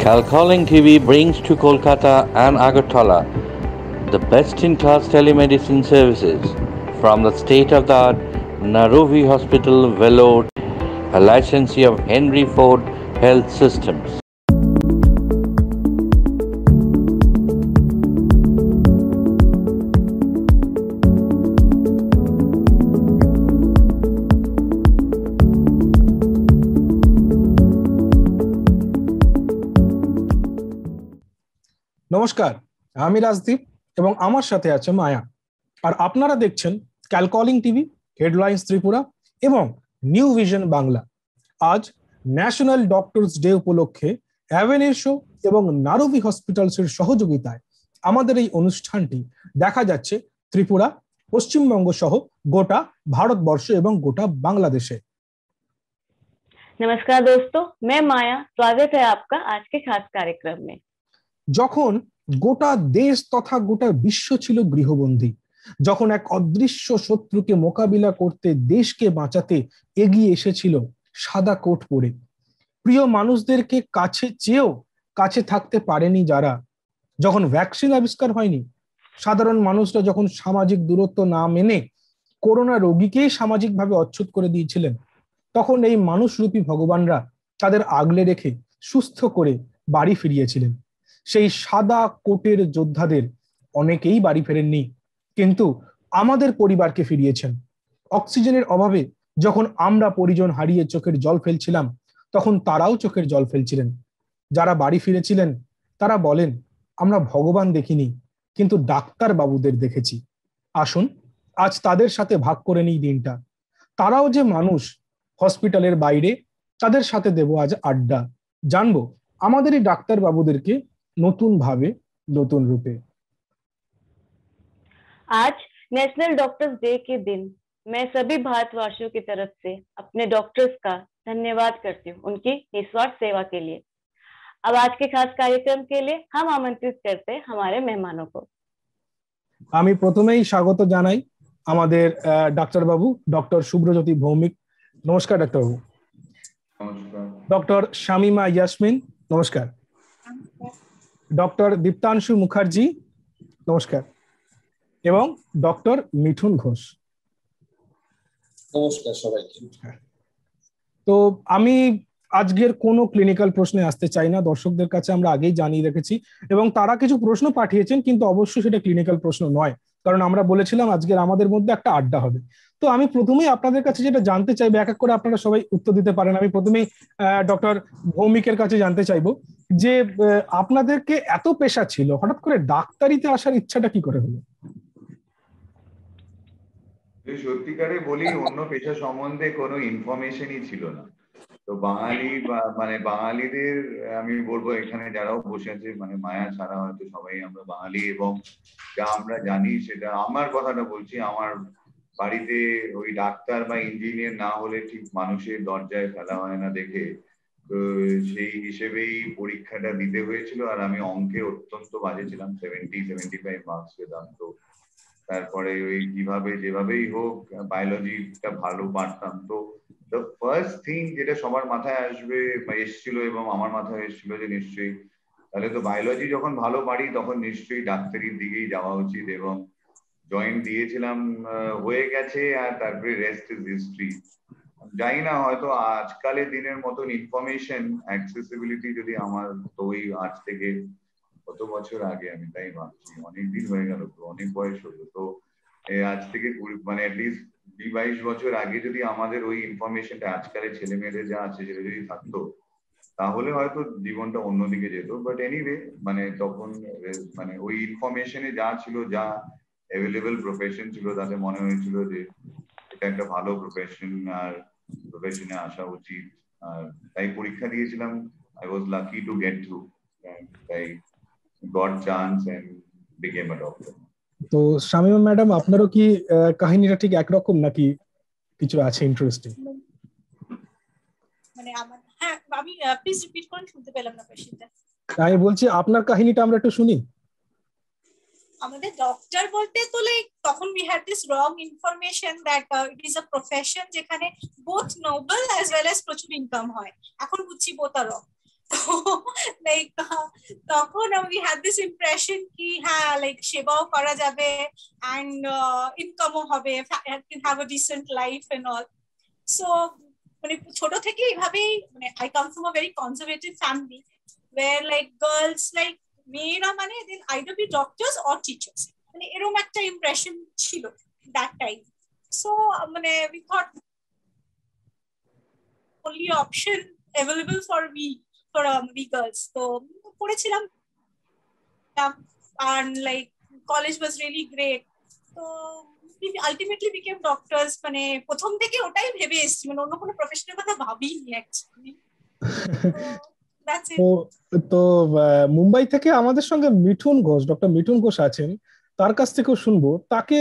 Calcalling TV brings to Kolkata and Agartala the best-in-class telemedicine services from the state-of-the-art Narovi Hospital, Vellore, a licensee of Henry Ford Health Systems. নমস্কার, আমি রাজদীপ এবং আমার সাথে আছে মায়া। আর আপনারা দেখছেন ক্যালকলিং টিভি, হেডলাইন্স ত্রিপুরা এবং নিউ ভিশন বাংলা। আজ ন্যাশনাল ডক্টরস ডে উপলক্ষে অ্যাভেনির শো এবং নারোভি হসপিটালসের সহযোগিতায় আমাদের এই অনুষ্ঠানটি দেখা যাচ্ছে ত্রিপুরা, পশ্চিমবঙ্গ সহ গোটা ভারতবর্ষ এবং গোটা বাংলাদেশে। नमस्कार दोस्तों, मैं माया। स्वागत है आपका आज के खास कार्यक्रम में। যখন গোটা দেশ তথা গোটা বিশ্ব ছিল গৃহবন্দী, যখন এক অদৃশ্য শত্রুকে মোকাবিলা করতে দেশকে বাঁচাতে এগিয়ে এসেছিল সাদা কোট পরে, প্রিয় মানুষদেরকে কাছে চেয়েও কাছে থাকতে পারেনি যারা, যখন ভ্যাকসিন আবিষ্কার হয়নি, সাধারণ মানুষরা যখন সামাজিক দূরত্ব না মেনে করোনা রোগীকেই সামাজিকভাবে অচ্ছুত করে দিয়েছিলেন, তখন এই মানুষরূপী ভগবানরা তাদের আগলে রেখে সুস্থ করে বাড়ি ফিরিয়েছিলেন। সেই সাদা কোটের যোদ্ধাদের অনেকেই বাড়ি ফেরেননি, কিন্তু আমাদের পরিবারকে ফিরিয়েছেন। অক্সিজেনের অভাবে যখন আমরা পরিজন হারিয়ে চোখের জল ফেলছিলাম, তখন তারাও চোখের জল ফেলছিলেন। যারা বাড়ি ফিরেছিলেন তারা বলেন, আমরা ভগবান দেখিনি, কিন্তু ডাক্তার বাবুদের দেখেছি। আসুন আজ তাদের সাথে ভাগ করে নিই দিনটা। তারাও যে মানুষ, হসপিটালের বাইরে, তাদের সাথে দেব আজ আড্ডা। জানবো আমাদের এই ডাক্তার বাবুদেরকে নতুন ভাবে, নতুন রূপে। आज नेशनल डॉक्टर्स डे के दिन मैं सभी भारतवासियों की तरफ से अपने डॉक्टर्स का धन्यवाद करती हूँ उनकी निस्वार्थ सेवा के लिए। अब आज के खास कार्यक्रम के लिए हम आमंत्रित करते हैं हमारे मेहमानों को। আমি প্রথমেই স্বাগত জানাই আমাদের ডাক্তার বাবু, ডক্টর শুভ্রজ্যোতি ভৌমিক। নমস্কার ডাক্তার বাবু। নমস্কার। ডক্টর শামিমা ইয়াসমিন, নমস্কার। ডক্টর দীপ্তাংশু মুখার্জি, নমস্কার। এবং ডক্টর মিঠুন ঘোষ, নমস্কার সবাইকে। তো আমি আজকের কোনো ক্লিনিক্যাল প্রশ্নে আসতে চাই না, দর্শকদের কাছে আমরা আগেই জানিয়ে রেখেছি এবং তারা কিছু প্রশ্ন পাঠিয়েছেন, কিন্তু অবশ্যই সেটা ক্লিনিক্যাল প্রশ্ন নয়, কারণ আমরা বলেছিলাম আজকের আমাদের মধ্যে একটা আড্ডা হবে। তো আমি প্রথমেই আপনাদের কাছে যেটা জানতে চাইবো, এক এক করে আপনারা সবাই উত্তর দিতে পারেন। আমি প্রথমেই ডক্টর ভৌমিকের কাছে জানতে চাইবো যে আপনাদেরকে এত পেশা ছিল, হঠাৎ করে ডাক্তারিতে আসার ইচ্ছাটা কি করে হলো? সত্যিকারে বলি, অন্য পেশা সম্বন্ধে কোনো ইনফরমেশনই ছিল না। তো বাঙালি মানে বাঙালিদের আমি বলবো, এখানে যারাও বসে আছে মানে মায়া ছাড়া হয়তো সবাই আমরা বাঙালি, এবং যা আমরা জানি সেটা, আমার কথাটা বলছি, আমার বাড়িতে ওই ডাক্তার বা ইঞ্জিনিয়ার না হলে ঠিক মানুষের দরজায় ফেলা হয় না দেখে, তো সেই হিসেবেই পরীক্ষাটা দিতে হয়েছিল। আর আমি অঙ্কে অত্যন্ত বাজে ছিলাম, 75 মার্কস পেতাম। তো তারপরে ওই কিভাবে যেভাবেই হোক বায়োলজিটা ভালো পারতাম। তো দ্য ফার্স্ট থিং যেটা সবার মাথায় আসবে বা এসেছিল, এবং আমার মাথায় এসেছিল যে নিশ্চয়ই তাহলে তো বায়োলজি যখন ভালো পারি তখন নিশ্চয়ই ডাক্তারির দিকেই যাওয়া উচিত, এবং জয়েন দিয়েছিলাম, হয়ে গেছে। আর তারপরে রেস্ট ইজ হিস্ট্রি। জানি না, হয়তো আজকালের দিনের মতন ইনফরমেশন অ্যাক্সেসিবিলিটি যদি আমার, তো ওই আজ থেকে কত বছর আগে, আমি তাই ভাবছি অনেকদিন হয়ে গেল, তো অনেক বয়স হলো, তো আজ থেকে মানে অ্যাটলিস্ট 22 বছর আগে যদি আমাদের ওই ইনফরমেশনটা আজকালের ছেলে মেয়েদের যা আছে সেটা যদি থাকতো, তাহলে হয়তো জীবনটা অন্যদিকে যেত। বাট এনিওয়ে, মানে তখন মানে ওই ইনফরমেশনে যা ছিল, যা অ্যাভেলেবল প্রফেশন ছিল, তাতে মনে হয়েছিল যে এটা একটা ভালো প্রফেশন, আর প্রফেশনে আসা উচিত। আর তাই পরীক্ষা দিয়েছিলাম। I was lucky to get through, তাই got chance and became a doctor. তো শামিমা ম্যাডাম, আপনারও কি কাহিনীটা ঠিক একরকম নাকি কিছু আছে ইন্টারেস্টিং? মানে আমার, হ্যাঁ, আমি প্লিজ রিপিট করুন, শুনতে পেলাম না কোশ্চেনটা। আমি বলছি আপনার কাহিনীটা আমরা একটু শুনি। আমাদের ডক্টর বলতে তো লাইক তখন we had this wrong information that it is a profession যেখানে both noble as well as প্রচুর ইনকাম হয়। এখন বুঝছি both are wrong. লাইক তখন we had this impression কি হ্যাঁ লাইক সেবাও করা যাবে and ইনকামও হবে, can have a decent life and all. So মানে ছোট থেকে এইভাবেই মানে I come from a very conservative family where like girls like মেয়েরা মানে they'll either be doctors or teachers, মানে এরকম একটা impression ছিল that time. So মানে we thought only option available for we girls. So পড়েছিলাম and like college was really great. So we ultimately became doctors. মানে প্রথম থেকে ওটাই ভেবে এসেছি, মানে অন্য কোনো প্রফেশনের কথা ভাবিনি অ্যাকচুয়ালি। তো মুম্বাই থেকে আমাদের সঙ্গে মিঠুন ঘোষ, ডক্টর মিঠুন ঘোষ আছেন, তার কাছ থেকেও শুনবো তাকে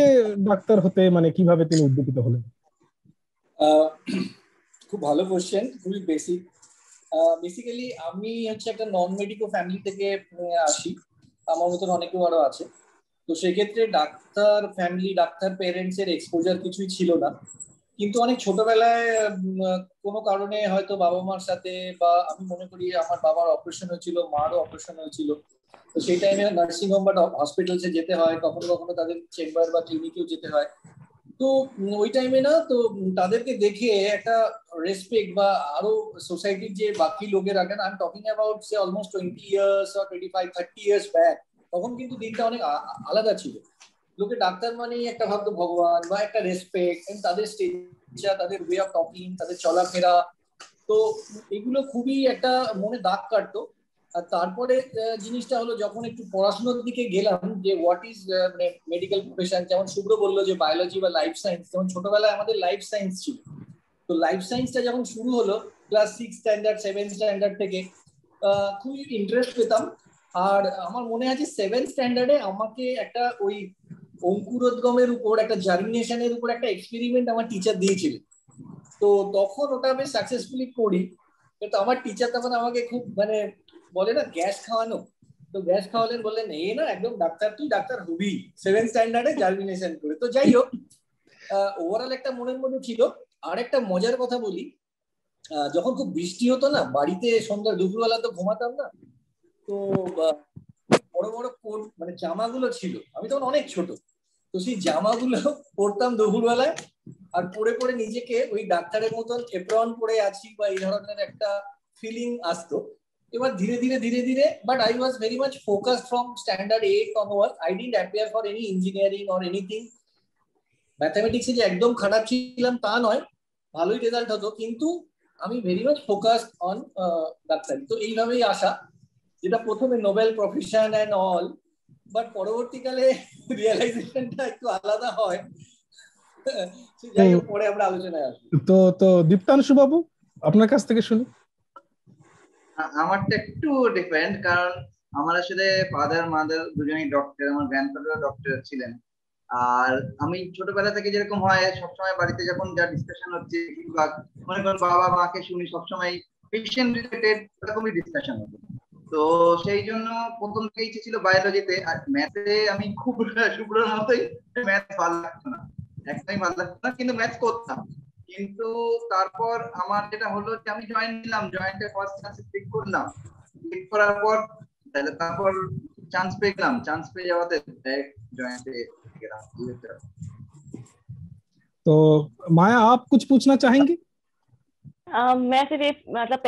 ডাক্তার হতে মানে কিভাবে তিনি উদ্দীপিত হলেন। খুব ভালো কোশ্চেন, খুবই বেসিক। বেসিক্যালি আমি হচ্ছে একটা নন মেডিকো ফ্যামিলি থেকে আসি, আমার মতন অনেকেও আরো আছে। তো সেক্ষেত্রে ডাক্তার ফ্যামিলি, ডাক্তার পেরেন্টস এর এক্সপোজার কিছুই ছিল না। কিন্তু অনেক ছোটবেলায় কোনো কারণে হয়তো বাবা মার সাথে, বা আমি মনে করি আমার বাবার অপারেশন হয়েছিল, মারও অপারেশন হয়েছিল, তো সেই টাইমে নার্সিং হোম বা হসপিটালসে যেতে হয়, কখনো কখনো তাদের চেম্বার বা ক্লিনিকেও যেতে হয়। তো ওই টাইমে না, তো তাদেরকে দেখে একটা রেসপেক্ট বা আরো সোসাইটির যে বাকি লোকেরা, কেন I am talking about say almost 20 years or 25-30 years back, তখন কিন্তু দিনটা অনেক আলাদা ছিল। লোকে ডাক্তার মানেই একটা ভাবতো ভগবান বা একটা রেসপেক্ট, তাদের স্টেজটা, তাদের ওয়ে অফ টকিং, তাদের চলাফেরা, তো এগুলো খুবই একটা মনে দাগ কাটতো। আর তারপরে জিনিসটা হলো যখন একটু পড়াশোনার দিকে গেলাম, যে হোয়াট ইজ মেডিকেল প্রফেশন, যেমন শুভ্র বললো যে বায়োলজি বা লাইফ সায়েন্স, যেমন ছোটবেলায় আমাদের লাইফ সায়েন্স ছিল। তো লাইফ সায়েন্সটা যখন শুরু হলো ক্লাস 6 স্ট্যান্ডার্ড 7 স্ট্যান্ডার্ড থেকে, খুবই ইন্টারেস্ট পেতাম। আর আমার মনে আছে 7 স্ট্যান্ডার্ডে আমাকে একটা ওই অঙ্কুরোদ্গমের উপর, একটা জার্মিনেশনের উপর একটা এক্সপেরিমেন্ট আমার টিচার দিয়েছিলেন। তো তখন ওটা আমি সাকসেসফুলি করি। কিন্তু আমার টিচার তখন আমাকে খুব মানে বলে না গ্যাস খাওয়ানো, তো গ্যাস খাওয়ালেন, বললেন এই না একদম ডাক্তার, তুই ডাক্তার হবি 7 স্ট্যান্ডার্ডে জার্মিনেশন করে। তো যাই হোক, ওভারঅল একটা মনের মধ্যে ছিল। আর একটা মজার কথা বলি, যখন খুব বৃষ্টি হতো না, বাড়িতে সন্ধ্যা দুপুরবেলা তো ঘুমাতাম না, তো বড় বড় কোট মানে জামাগুলো ছিল, আমি তখন অনেক ছোট, তো সেই জামাগুলো পরতাম দুপুরবেলায়, আর পরে পরে নিজেকে ওই ডাক্তারের মতন এপ্রন পরে আছি বা এই ধরনের একটা ফিলিং আসতো। এবার ধীরে ধীরে ধীরে ধীরে, but I was very much focused from standard 8 onward. I didn't appear for any engineering or anything. ম্যাথামেটিক্সে যে একদম খারাপ ছিলাম তা নয়, ভালোই রেজাল্ট হতো, কিন্তু আমি ভেরি মাচ ফোকাসড অন ডাক্তারি। তো এইভাবেই আসা, যেটা প্রথমে noble profession and all, but পরবর্তীকালে রিয়েলাইজেশনটা একটু আলাদা হয়। যাই হোক, পরে আমরা আলোচনায় আসবো। তো দীপ্তাংশু বাবু, আপনার কাছ থেকে শুনি। আমারটা একটু ডিফারেন্ট, কারণ আমার আসলে ফাদার মাদার দুজনেই ডক্টর, আমার গ্র্যান্ডফাদারও ডক্টর ছিলেন। আর আমি ছোটবেলা থেকে যেরকম হয় সবসময় বাড়িতে যখন যা ডিসকাশন হচ্ছে, কিংবা মনে করেন বাবা মাকে শুনি সবসময় পেশেন্ট রিলেটেড এরকমই ডিসকাশন হতো। তো সেই জন্য প্রথম থেকে ইচ্ছে ছিল বায়োলজিতে। আর ম্যাথে আমি খুব শুভ্রর মতোই, ম্যাথ ভালো লাগতো না, একদমই ভালো লাগতো না, কিন্তু ম্যাথ করতাম। কিন্তু তারপর আমার যেটা হলো যে আমি জয়েন নিলাম, জয়েন্টে ফার্স্ট ক্লাসে ক্লিক করলাম, ক্লিক করার পর তারপর চান্স পেলাম, চান্স পেয়ে যাওয়াতে जॉइंट तो माया आप कुछ पूछना चाहेंगी? मैं सिर्फ ये मतलब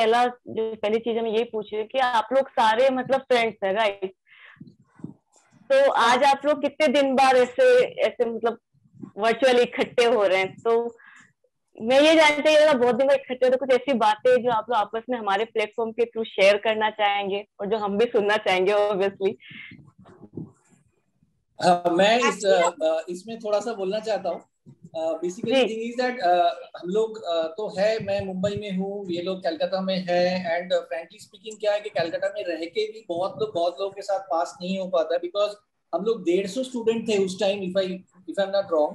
पहली चीज मैं यही पूछ रही हूँ कि आप लोग सारे मतलब फ्रेंड्स हैं, राइट? तो आज आप लोग कितने दिन बाद ऐसे मतलब वर्चुअली इकट्ठे हो रहे हैं? तो मैं ये जानते हैं बहुत दिन बाद इकट्ठे हो तो कुछ ऐसी बातें जो आप लोग आपस में हमारे प्लेटफॉर्म के थ्रू शेयर करना चाहेंगे और जो हम भी सुनना चाहेंगे ऑब्वियसली। मैं इसमें थोड़ा सा बोलना चाहता हूँ। बेसिकली थिंग इज दैट हम लोग तो है, मैं मुंबई में हूँ, ये लोग कलकत्ता में है, एंड फ्रैंकली स्पीकिंग क्या है कि कलकत्ता में रह के भी बहुत लोगों के साथ पास नहीं हो पाता, बिकॉज हम लोग 150 स्टूडेंट थे उस time, if I am not wrong.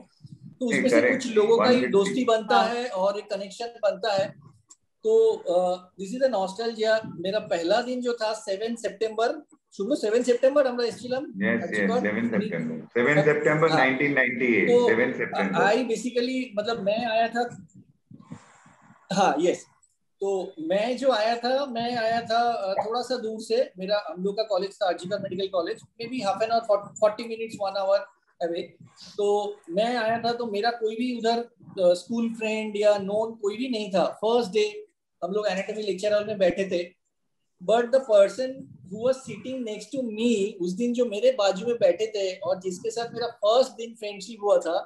तो उसमें से कुछ लोगों का ही दोस्ती बनता है और एक कनेक्शन बनता है। तो दिस इज अ नॉस्टैल्जिया। मेरा पहला दिन जो था 7 सितंबर, शुभ 7 सितंबर हमरा इस्टिलम, yes 7 September 1998 7 September. I basically मतलब मैं आया था, हाँ यस, तो मैं आया था थोड़ा सा दूर से, हम लोग का कॉलेज था RG Kar medical college, may be half an hour 40 minutes 1 hour away. तो मैं आया था, तो मेरा कोई भी उधर स्कूल फ्रेंड या नोन कोई भी नहीं था। फर्स्ट डे हम लोग एनाटॉमी लेक्चर हॉल में बैठे थे, but the person who was sitting next to me, उस दिन जो मेरे बाजू में बैठे थे और जिसके साथ मेरा फर्स्ट दिन फ्रेंडशिप हुआ था,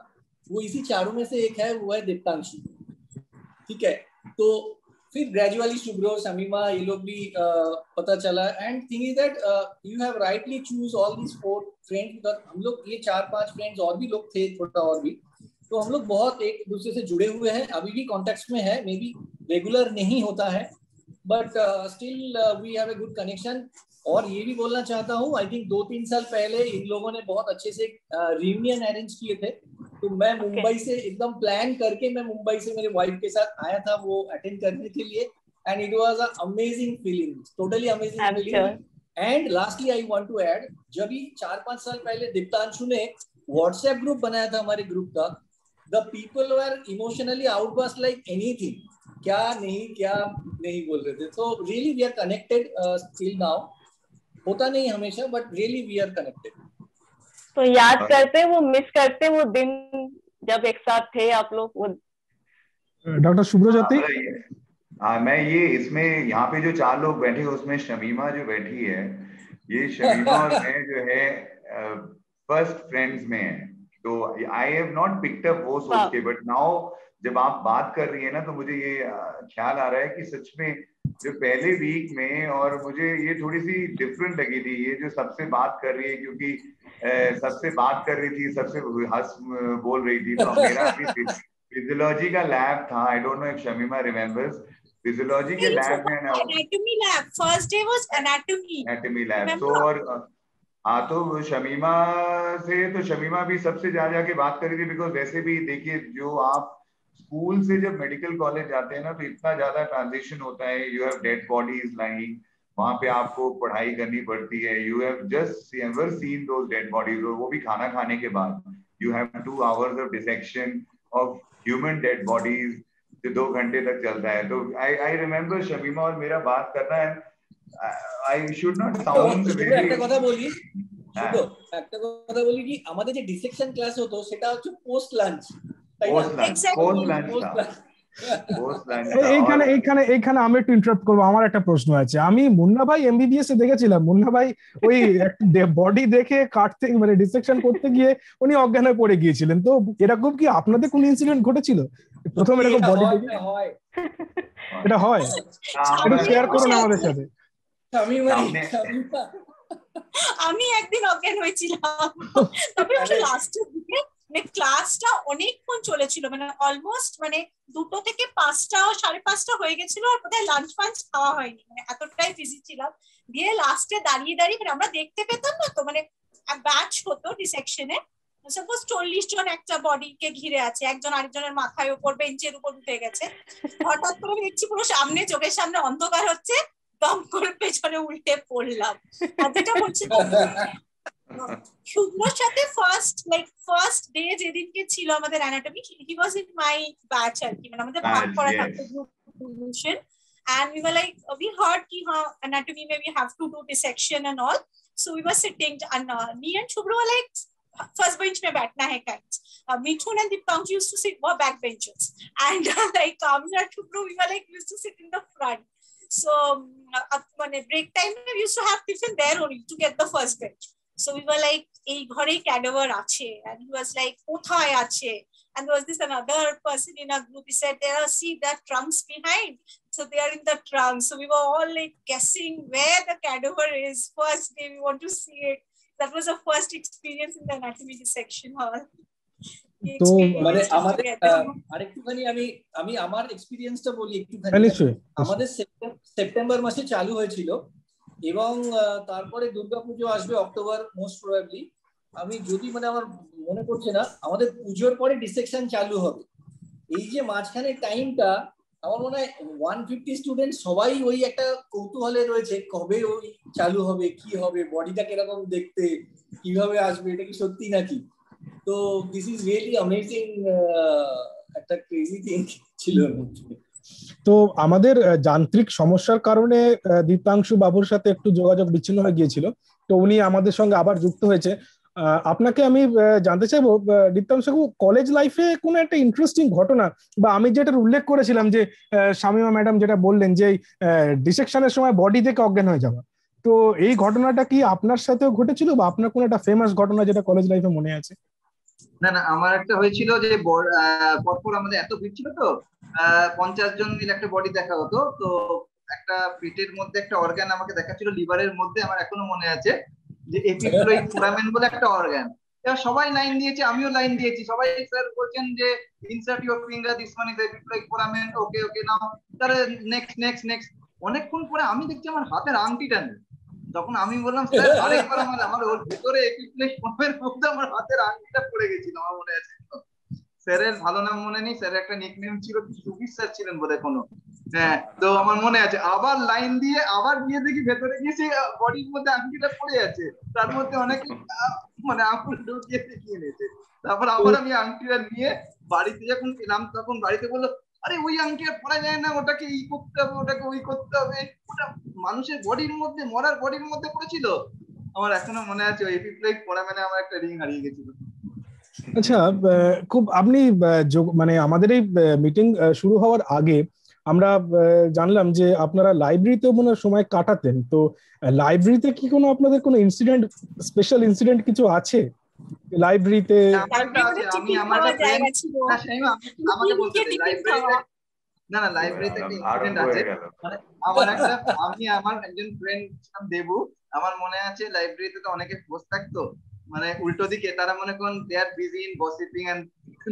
वो इसी चारों में से एक है, वो है दीप्तांशु। ठीक है, तो फिर ग्रेजुअली शुभ्रो, शमीमा, ये लोग भी पता चला। And thing is that you have rightly choose all this 4 friends. हम लोग ये 4-5 फ्रेंड्स और भी लोग थे, थोड़ा और भी, तो हम लोग बहुत एक दूसरे से जुड़े हुए हैं, अभी भी कॉन्टेक्ट में है, मे बी रेगुलर नहीं होता है, but still we have a good connection. और ये भी बोलना चाहता हूँ, आई थिंक 2-3 साल पहले इन लोगों ने बहुत अच्छे से रियूनियन अरेंज किए थे, तो मैं मुंबई से एकदम प्लान करके मैं मुंबई से मेरे वाइफ के साथ आया था वो अटेंड करने के लिए। And it was a amazing feeling, totally amazing feeling. And lastly I want to add, जब भी 4-5 साल पहले दीप्तांशु ने व्हाट्सएप ग्रुप बनाया था हमारे ग्रुप का, the people were emotionally outburst like anything, क्या नहीं बोल रहे थे। तो really we are connected still now, होता नहीं हमेशा, but really we are connected. तो याद करते, वो मिस करते वो दिन जब एक साथ थे आप लोग। वो डॉक्टर शुभ्रो ज्योति। मैं ये इसमें यहाँ पे जो 4 लोग बैठे उसमें शमीमा जो बैठी है, ये शमीमा और मैं जो है फर्स्ट फ्रेंड्स में है। तो I have not picked up वो सोच के, बट नाउ जब आप बात कर रही है ना, तो मुझे ये ख्याल आ रहा है कि सच में जो पहले वीक में, और मुझे ये थोड़ी सी डिफरेंट लगी थी, ये जो सबसे बात कर रही है, क्योंकि सबसे बात कर रही थी, सबसे हंस बोल रही थी। तो मेरा अभी फिजियोलॉजी का लैब था, I don't know if Shamima remembers, physiology के लैब में ना, anatomy lab, first day was anatomy lab. तो और तो शमीमा से, तो शमीमा भी सबसे जाके बात कर रही थी, बिकॉज वैसे भी देखिए, जो आप स्कूल से जब मेडिकल कॉलेज जाते हैं ना, तो इतना ज्यादा ट्रांजिशन होता है, you have dead bodies lying, वहां पे आपको पढ़ाई करनी पड़ती है, you have just ever seen those dead bodies, और वो भी खाना खाने के बाद you have 2 hours of dissection of human dead bodies, जो 2 घंटे तक चलता है। तो आई रिमेम्बर शमीमा और मेरा बात करना है, I should not sound very, একটা কথা বলি কি, আমাদের যে ডিসেকশন ক্লাস হতো সেটা হচ্ছে পোস্ট লাঞ্চ, তাই না? এইখানে আমি একটু ইন্টারাপ্ট করবো, আমার একটা প্রশ্ন আছে। আমি মুন্না ভাই এমবিবিএস এ দেখেছিলাম, মুন্না ভাই ওই বডি দেখে কাটতে, মানে ডিসেকশন করতে গিয়ে উনি অজ্ঞান হয়ে পড়ে গিয়েছিলেন। তো এরকম কি আপনাদের কোন ইনসিডেন্ট ঘটেছিল প্রথম এরকম বডি দেখে? এটা হয়, এটা শেয়ার করুন আমাদের সাথে। আমি একদিন অজ্ঞান হয়েছিলাম, তবে লাস্টের দিকে ক্লাসটা অনেকক্ষণ চলেছিল, মানে অলমোস্ট মানে 2টো থেকে 5টা 5:30 হয়ে গেছিল, আর বোধহয় লাঞ্চ ফাঞ্চ খাওয়া হয়নি, মানে এতটাই বিজি ছিলাম। দিয়ে লাস্টে দাঁড়িয়ে মানে আমরা দেখতে পেতাম না তো, মানে ব্যাচ হতো ডিসেকশনে, সাপোজ 40 জন একটা বডিকে ঘিরে আছে, একজন আরেকজনের মাথায় উপর বেঞ্চের উপর উঠে গেছে, হঠাৎ করে দেখছি পুরো সামনে, চোখের সামনে অন্ধকার হচ্ছে, দম করে পেছনে উল্টে পড়লাম। আর যেটা বলছি শুভ্রর সাথে ফার্স্ট ডে যেদিনকে ছিল আমাদের anatomy, he was in my batch আর কি, মানে আমাদের ভাগ করা থাকতো group division, and we were like, we heard ki ha anatomy mein we have to do dissection and all, so we were sitting, and me and Shubhro were like first bench mein baithna hai kinds, Mithun and Diptanshu used to sit were back benches, and like me and Shubhro we were like used to sit in the front. So মানে break time we used to have tiffin there only to get the first bench. So we were like, ei ghore cadaver ache, and he was like, kothay ache, and there was this another person in our group, he said, there are, see that trunks behind, so they are in the trunk. So we were all like guessing where the cadaver is. First day we want to see it. That was our first experience in the anatomy dissection hall. তো মানে আমাদের আরেকটুখানি আমি আমার এক্সপেরিয়েন্সটা বলি একটুখানি। আমাদের September মাসে চালু হয়েছিল, এবং তারপরে দুর্গাপুজো আসবে অক্টোবর মোস্ট প্রবাবলি, আমি যদি মানে আমার মনে পড়ছে না, আমাদের পুজোর পরে ডিসেকশন চালু হবে। এই যে মাঝখানে টাইমটা, আমার মনে হয় 150 স্টুডেন্ট সবাই ওই একটা কৌতূহলে রয়েছে, কবে ওই চালু হবে, কি হবে, বডিটা কিরকম দেখতে, কিভাবে আসবে, এটা কি সত্যি নাকি। তো দিস ইজ রিয়েলি অ্যামেজিং, একটা ক্রেজি থিং ছিল। তো আমাদের যান্ত্রিক সমস্যার কারণে দীপ্তাংশু বাবুর সাথে একটু যোগাযোগ বিচ্ছিন্ন হয়ে গিয়েছিল, তো উনি আমাদের সঙ্গে আবার যুক্ত হয়েছে। আপনাকে আমি জানতে চাইবো, দীপ্তাংশু বাবু, কলেজ লাইফে কোনো একটা ইন্টারেস্টিং ঘটনা, বা আমি যেটা উল্লেখ করেছিলাম যে শামীমা ম্যাডাম যেটা বললেন যে ডিসেকশনের সময় বডি থেকে অজ্ঞান হয়ে যাওয়া, তো এই ঘটনাটা কি আপনার সাথেও ঘটেছিল, বা আপনার কোনো একটা ফেমাস ঘটনা যেটা কলেজ লাইফে মনে আছে? না না, আমার একটা হয়েছিল যে পরপর আমাদের এত ভিড় ছিল তো 50 জন মিলে একটা বডি দেখা হতো। তো একটা পেটের মধ্যে একটা অর্গান আমাকে দেখাচ্ছিল, লিভারের মধ্যে, আমার এখনো মনে আছে, যে এপিপ্লোইড ফোরামেন বলে একটা অর্গান। এবার সবাই লাইন দিয়েছে, আমিও লাইন দিয়েছি, সবাই স্যার বলছেন যে insert your finger, this one is epiploic foramen, okay okay now. তাহলে নেক্সট নেক্সট নেক্সট, অনেকক্ষণ পরে আমি দেখছি আমার হাতের আংটিটা নেই। তখন আমি বললাম স্যার আরেকবার, আমার ওর ভিতরে এপিপ্লোইড ফোরামেনের মধ্যে আমার হাতের আংটিটা পড়ে গেছিল, আমার মনে আছে। স্যারের ভালো নাম মনে নেই, স্যারের একটা নিকনেম ছিল, সুবীর স্যার ছিলেন বোধহয় কোনো। হ্যাঁ, তো আমার মনে আছে, আবার লাইন দিয়ে আবার গিয়ে দেখি ভেতরে গিয়ে সেই বডির মধ্যে আংটিটা পড়ে আছে, তার মধ্যে অনেক মানে আঙুল ঢুকিয়ে দেখিয়ে নিয়েছে। তারপর আবার আমি আংটিটা নিয়ে বাড়িতে যখন এলাম, তখন বাড়িতে বললো, আরে ওই আংটি আর পড়া যায় না, ওটাকে ই করতে হবে, ওটাকে ওই করতে হবে। ওটা মানুষের বডির মধ্যে, মরার বডির মধ্যে পড়েছিল। আমার এখনো মনে আছে, ওই এপিপ্লোইড ফোরামেনে আমার একটা রিং হারিয়ে গেছিল। আচ্ছা, খুব আপনি মানে আমাদের এই মিটিং শুরু হওয়ার আগে আমরা জানলাম যে আপনারা লাইব্রেরিতে মনে হয় সময় কাটাতেন, তো লাইব্রেরিতে কি কোনো আপনাদের কোনো ইনসিডেন্ট, স্পেশাল ইনসিডেন্ট কিছু আছে লাইব্রেরিতে? আমি আমার একটা ফ্রেন্ড, আমাকে বলতে দে, লাইব্রেরিতে না না, লাইব্রেরিতে একটা ইনসিডেন্ট আছে। মানে আমার একজন ফ্রেন্ড দেবু, আমার মনে আছে লাইব্রেরিতে তো অনেকে বসে থাকতো, মানে উল্টো দিকে, তারা মনে করেন they are busy in gossiping and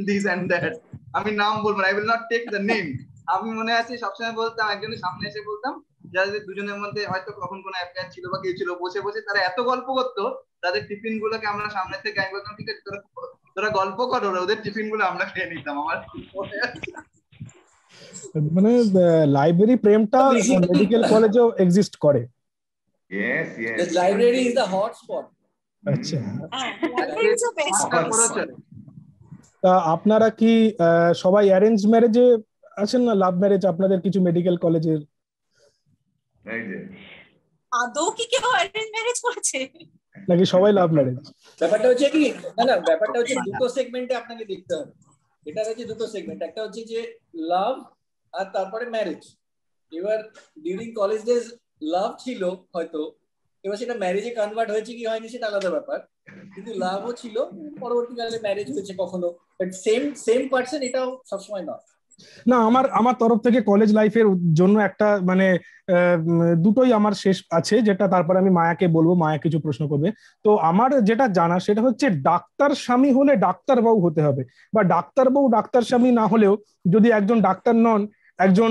this and that. আমি নাম বলবো না, I will not take the name. আমি মনে আছে সবসময় বলতাম, একজনের সামনে এসে বলতাম, যাদের দুজনের মধ্যে হয়তো কখন কোনো অ্যাফেয়ার ছিল বা কিছু ছিল, বসে বসে তারা এত গল্প করতো, তাদের টিফিন গুলোকে আমরা সামনে থেকে আমি বলতাম, ঠিক আছে তোরা গল্প করো, ওদের টিফিন গুলো আমরা খেয়ে নিতাম। আমার মানে লাইব্রেরি প্রেমটা মেডিকেল কলেজেও এক্সিস্ট করে। Yes, yes. The library is the hot spot. আচ্ছা, Library is the best place. তা আপনারা কি সবাই অ্যারেঞ্জ ম্যারেজে আছেন, না লাভ ম্যারেজ আপনাদের কিছু মেডিকেল কলেজের? আদৌ কি কেউ অ্যারেঞ্জ ম্যারেজ করেছে, নাকি সবাই লাভ ম্যারেজ? ব্যাপারটা হচ্ছে কি, না ব্যাপারটা হচ্ছে দুটো সেগমেন্টে আপনাকে দেখতে হবে। এটা হচ্ছে দুটো সেগমেন্ট, একটা হচ্ছে যে লাভ আর তারপরে ম্যারেজ। এবার ডিউরিং কলেজ ডেজ লাভ ছিল হয়তো, এবার সেটা ম্যারেজে কনভার্ট হয়েছে কি হয়নি সেটা আলাদা ব্যাপার, কিন্তু লাভও ছিল, পরবর্তীকালে ম্যারেজ হয়েছে কখনো, বাট সেম পার্সন এটাও সবসময় নয়। না, আমার তরফ থেকে কলেজ লাইফের জন্য একটা মানে দুটোই আমার শেষ আছে, যেটা তারপর আমি মায়াকে বলবো, মায়া কিছু প্রশ্ন করবে। তো আমার যেটা জানা সেটা হচ্ছে ডাক্তার স্বামী হলে ডাক্তার বাবু হতে হবে, বা ডাক্তার বাবু ডাক্তার স্বামী না হলেও যদি একজন ডাক্তার নন, একজন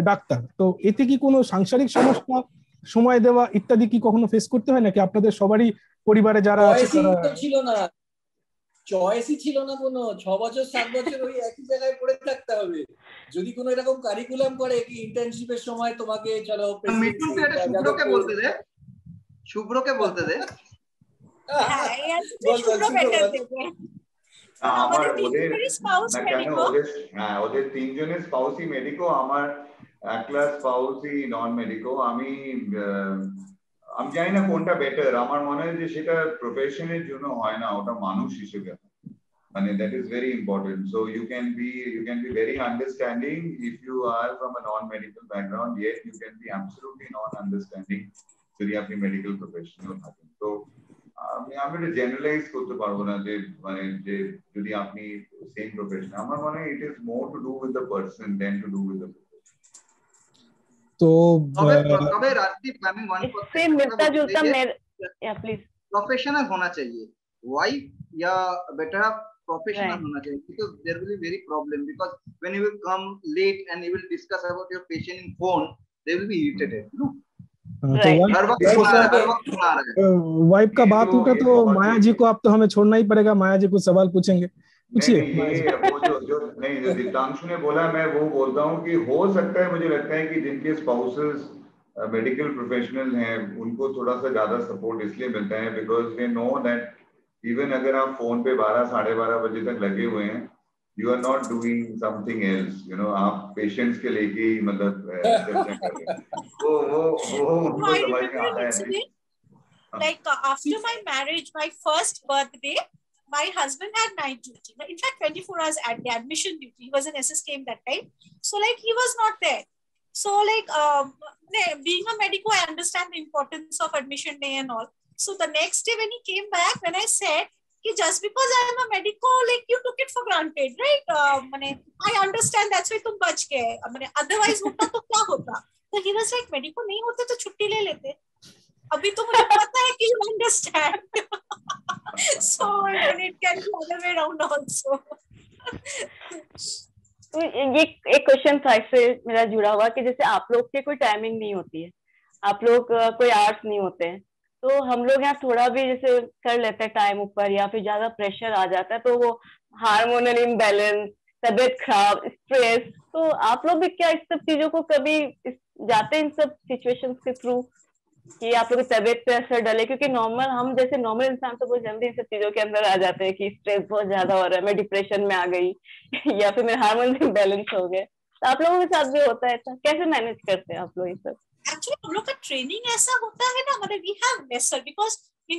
ডাক্তার, তো এতে কি কোনো সাংসারিক সমস্যা, সময় দেওয়া ইত্যাদি কি কখনো ফেস করতে হয় নাকি আপনাদের সবারই পরিবারে যারা আছে তারা? ছিল না, চয়েসই ছিল না কোনো, 6 বছর 7 বছর ওই একই জায়গায় পড়ে থাকতে হবে। যদি কোনো এরকম কারিকুলাম করে কি ইন্টার্নশিপের সময় তোমাকে চলো, শুভ্রকে বলতে দে, শুভ্রকে বলতে দে। ওদের তিনজনের স্পাউসই মেডিকো, আমার একলা স্পাউসই নন মেডিকো। আমি জানি না কোনটা বেটার, আমার মনে হয় যে সেটা প্রফেশনের জন্য হয় না, ওটা মানুষ হিসেবে, মানে that is very important. So you can be very understanding if you are from a non-medical background, yet you can be absolutely non-understanding যদি আপনি মেডিকেল প্রফেশনাল থাকেন। তো আমি এটা জেনারেলাইজ করতে পারবো না যে মানে যে যদি আপনি সেম প্রফেশন, আমার মনে হয় it is more to do with the person than to do with the profession. तो तबे राजदीप मैम इससे मिलता जुलता या प्लीज प्रोफेशनल होना चाहिए, वाइफ या बेटा प्रोफेशनल होना चाहिए, because there will be very problem, because when you will come late and you will discuss about your patient in phone, they will be irritated, no? Wife का बात उठा तो माया जी को आप तो हमें छोड़ना ही पड़ेगा, माया जी कुछ सवाल पूछेंगे, पूछिए। नहीं, जो दीप्तांशु ने बोला मैं वो बोलता हूँ कि हो सकता है, मुझे लगता है कि जिनके स्पाउसेस मेडिकल प्रोफेशनल हैं उनको थोड़ा सा ज्यादा सपोर्ट इसलिए मिलता है because they know that even अगर आप फोन पे 12 साढ़े 12 बजे तक लगे हुए हैं you are not doing something else, you know, आप पेशेंट्स के लेके ही मतलब चर्चा कर रहे हैं, वो उनको समझ में आता है। Like after my marriage, my first birthday, my husband had night duty. In fact, 24 hours at the admission duty. He was in SSKM that time, so like he was not there. So like being a medico, I understand the importance of admission day and all. So the next day when he came back, when I said just because I am a medico, like you took it for granted, right? I understand, that's why तुम बच गए, otherwise होता तो क्या होता? So he was like, medico नहीं होते तो छुट्टी ले लेते, अभी तो मुझे पता है कि you understand. So it can be other way around also. तो ये एक क्वेश्चन था इससे मेरा जुड़ा हुआ कि जैसे आप लोग के कोई टाइमिंग नहीं होती है, आप लोग कोई आर्ट्स नहीं होते हैं, तो हम लोग यहाँ थोड़ा भी जैसे कर लेते हैं टाइम ऊपर या फिर ज्यादा प्रेशर आ जाता है तो वो हार्मोनल इम्बैलेंस, तबीयत खराब, स्ट्रेस, तो आप लोग भी क्या इस सब चीजों को कभी जाते हैं इन सब सिचुएशंस के थ्रू कि आप लोग की तबीयत पे असर डाले? क्योंकि हम जैसे नॉर्मल इंसान तो बहुत जल्दी इन सब चीजों के अंदर आ जाते हैं कि स्ट्रेस बहुत ज्यादा हो रहा है, मैं डिप्रेशन में आ गई या फिर मेरे हार्मोन इम्बैलेंस हो गए, तो आप लोगों के साथ भी होता है ऐसा? कैसे मैनेज करते हैं आप लोग ये सब? Actually, हम लोग का ट्रेनिंग ऐसा होता है ना, मतलब we have lesser because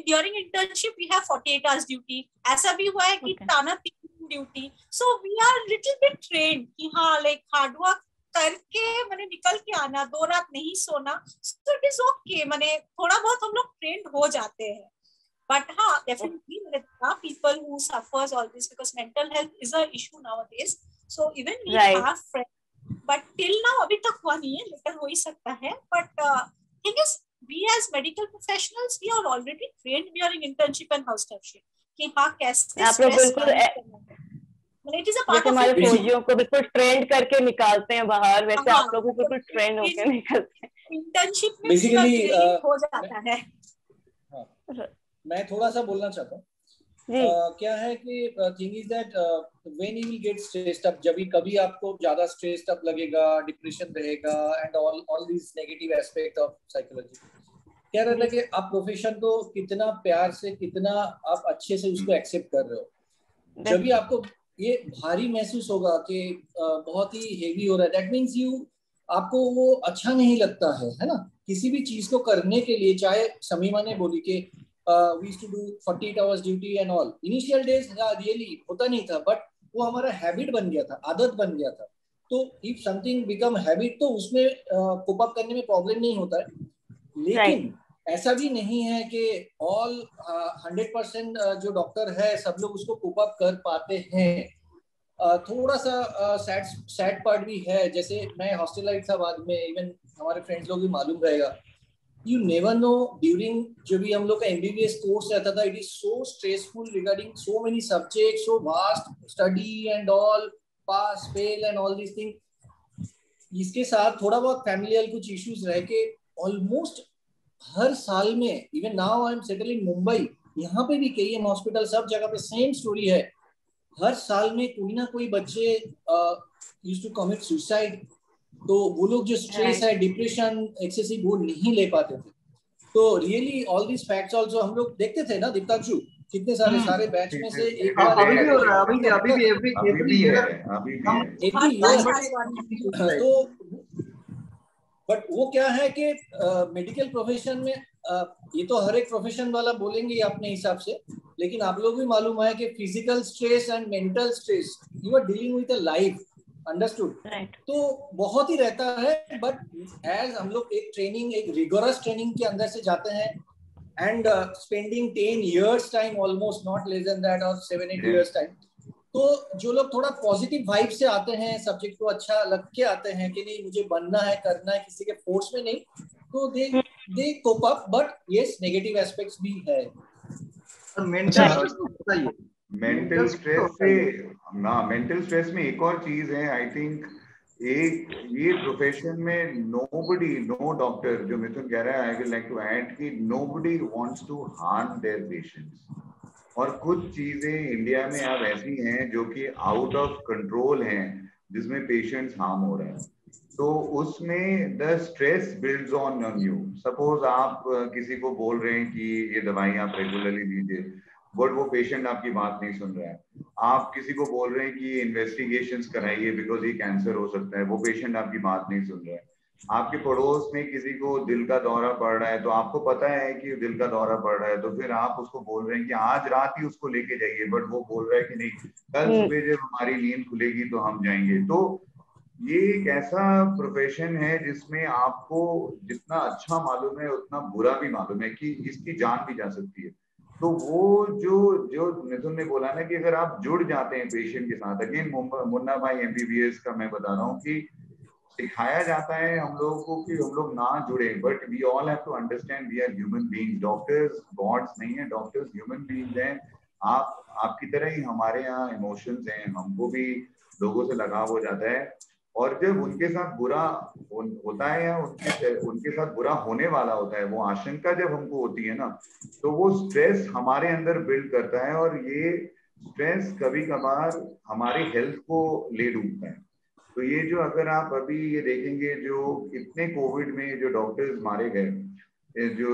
during internship we have 48 hours duty. ऐसा भी हुआ है कि ताना duty, so we are little bit trained कि हाँ like hard work करके मैंने निकल के आना, 2 रात नहीं सोना, so it is okay, मैंने थोड़ा बहुत हम लोग trained हो जाते हैं. But हाँ, definitely there are people who suffers all this because mental health is a issue nowadays. So even we have friends, but till now अभी तक हुआ नहीं है, लेकिन हो ही सकता है. But thing is, we as medical professionals, we are already trained during internship and house stewardship कि हाँ कैसे आप लोग बिल्कुल it is a part of हमारे फौजियों को बिल्कुल ट्रेंड करके निकालते हैं बाहर, वैसे आप लोग भी बिल्कुल ट्रेंड होकर निकलते हैं इंटर्नशिप में, बेसिकली हो जाता है. मैं थोड़ा सा बोलना चाहता हूँ. क्या है कि thing is that when you will get stressed up, जब भी कभी आपको ज्यादा स्ट्रेस्ड अप लगेगा, डिप्रेशन रहेगा and all this negative aspect of psychology, क्या रहता है कि आप प्रोफेशन को कितना प्यार से, कितना आप अच्छे से उसको एक्सेप्ट कर रहे हो. जब भी आपको ये भारी महसूस होगा कि बहुत ही हेवी हो रहा है, दैट मीन्स आपको वो अच्छा नहीं लगता है ना, किसी भी चीज को करने के लिए. चाहे समीमा ने बोली कि we used to do 48 hours duty and all. Initial days really होता नहीं था, but वो हमारा हैबिट बन गया था, आदत बन गया था. तो if something become habit तो उसमें कोप अप करने में प्रॉब्लम नहीं होता है. लेकिन ऐसा भी नहीं है कि ऑल 100% जो डॉक्टर है सब लोग उसको कोप अप कर पाते हैं. थोड़ा सा सैड पार्ट भी है. जैसे मैं हॉस्टलाइट था बाद में, इवन हमारे फ्रेंड्स लोग भी मालूम रहेगा, you never know during जो भी हम लोग का MBBS कोर्स रहता था, it is so stressful regarding so many subjects, so vast study and all, pass fail and all these things. इसके साथ थोड़ा बहुत फैमिलियल कुछ इश्यूज रह के ऑलमोस्ट हर साल में, even now I am settle in Mumbai, यहाँ पे भी KEM हॉस्पिटल सब जगह पे सेम स्टोरी है. हर साल में कोई ना कोई बच्चे यूज्ड टू कमिट सुसाइड. तो वो लोग जो स्ट्रेस है, डिप्रेशन, एक्सेसिव, वो नहीं ले पाते थे. तो really all this facts also हम लोग देखते थे ना दीप्तांशु, कितने सारे बैच में से एक बार अभी भी हो रहा है, अभी भी है. तो बट वो क्या है कि मेडिकल प्रोफेशन में ये तो हर एक प्रोफेशन वाला बोलेंगे अपने हिसाब से, लेकिन आप लोग भी मालूम है कि physical stress and mental stress, you are dealing with a life, understood. तो बहुत ही रहता है. बट एज हम लोग एक ट्रेनिंग, एक रिगोरस ट्रेनिंग के अंदर से जाते हैं and spending 10 years time, almost not less than that, और 7-8 years टाइम. तो जो लोग थोड़ा पॉजिटिव वाइब से आते हैं, सब्जेक्ट को अच्छा लग के आते हैं कि नहीं मुझे बनना है, करना है, किसी के फोर्स में नहीं, तो they cope up. But yes, negative aspects भी है. मेंटल स्ट्रेस में एक और चीज है, आई थिंक ये प्रोफेशन में नो डॉक्टर, जो मिथुन कह रहा है, I will like to add कि nobody wants to harm their patients. और कुछ चीजें इंडिया में अब ऐसी हैं जो कि आउट ऑफ कंट्रोल हैं, जिसमें पेशेंट्स हार्म हो रहे हैं. तो उसमें the stress builds on you. Suppose आप किसी को बोल रहे हैं कि ये दवाई आप रेगुलरली लीजिए, बट वो पेशेंट आपकी बात नहीं सुन रहा है, आप किसी को बोल रहे हैं कि इन्वेस्टिगेशंस कराइए बिकॉज ये कैंसर हो सकता है, वो पेशेंट आपकी बात नहीं सुन रहा है। आपके पड़ोस में किसी को दिल का दौरा पड़ रहा है, तो आपको पता है कि दिल का दौरा पड़ रहा है, तो फिर आप उसको बोल रहे हैं कि आज रात ही उसको लेके जाइए, बट वो बोल रहा है कि नहीं, कल सुबह जब हमारी नींद खुलेगी तो हम जाएंगे। तो ये एक ऐसा प्रोफेशन है जिसमें आपको जितना अच्छा मालूम है उतना बुरा भी मालूम है कि इसकी जान भी जा सकती है। तो वो जो जो मिथुन ने बोला ना कि अगर आप जुड़ जाते हैं पेशेंट के साथ, अगेन मुन्ना भाई एमबीबीएस का मैं बता रहा हूँ कि सिखाया जाता है हम लोगों को कि हम लोग ना जुड़े, but we all have to understand we are human beings. Doctors gods नहीं है, डॉक्टर्स ह्यूमन बीइंग्स हैं। आपकी तरह ही हमारे यहाँ इमोशंस हैं, हमको भी लोगों से लगाव हो जाता है। और जब उनके साथ बुरा होता है या उनके साथ बुरा होने वाला होता है, वो आशंका जब हमको होती है ना, तो वो स्ट्रेस हमारे अंदर बिल्ड करता है, और ये स्ट्रेस कभी कभार हमारी हेल्थ को ले डूबता है। तो ये जो अगर आप अभी ये देखेंगे, जो इतने कोविड में जो डॉक्टर्स मारे गए, जो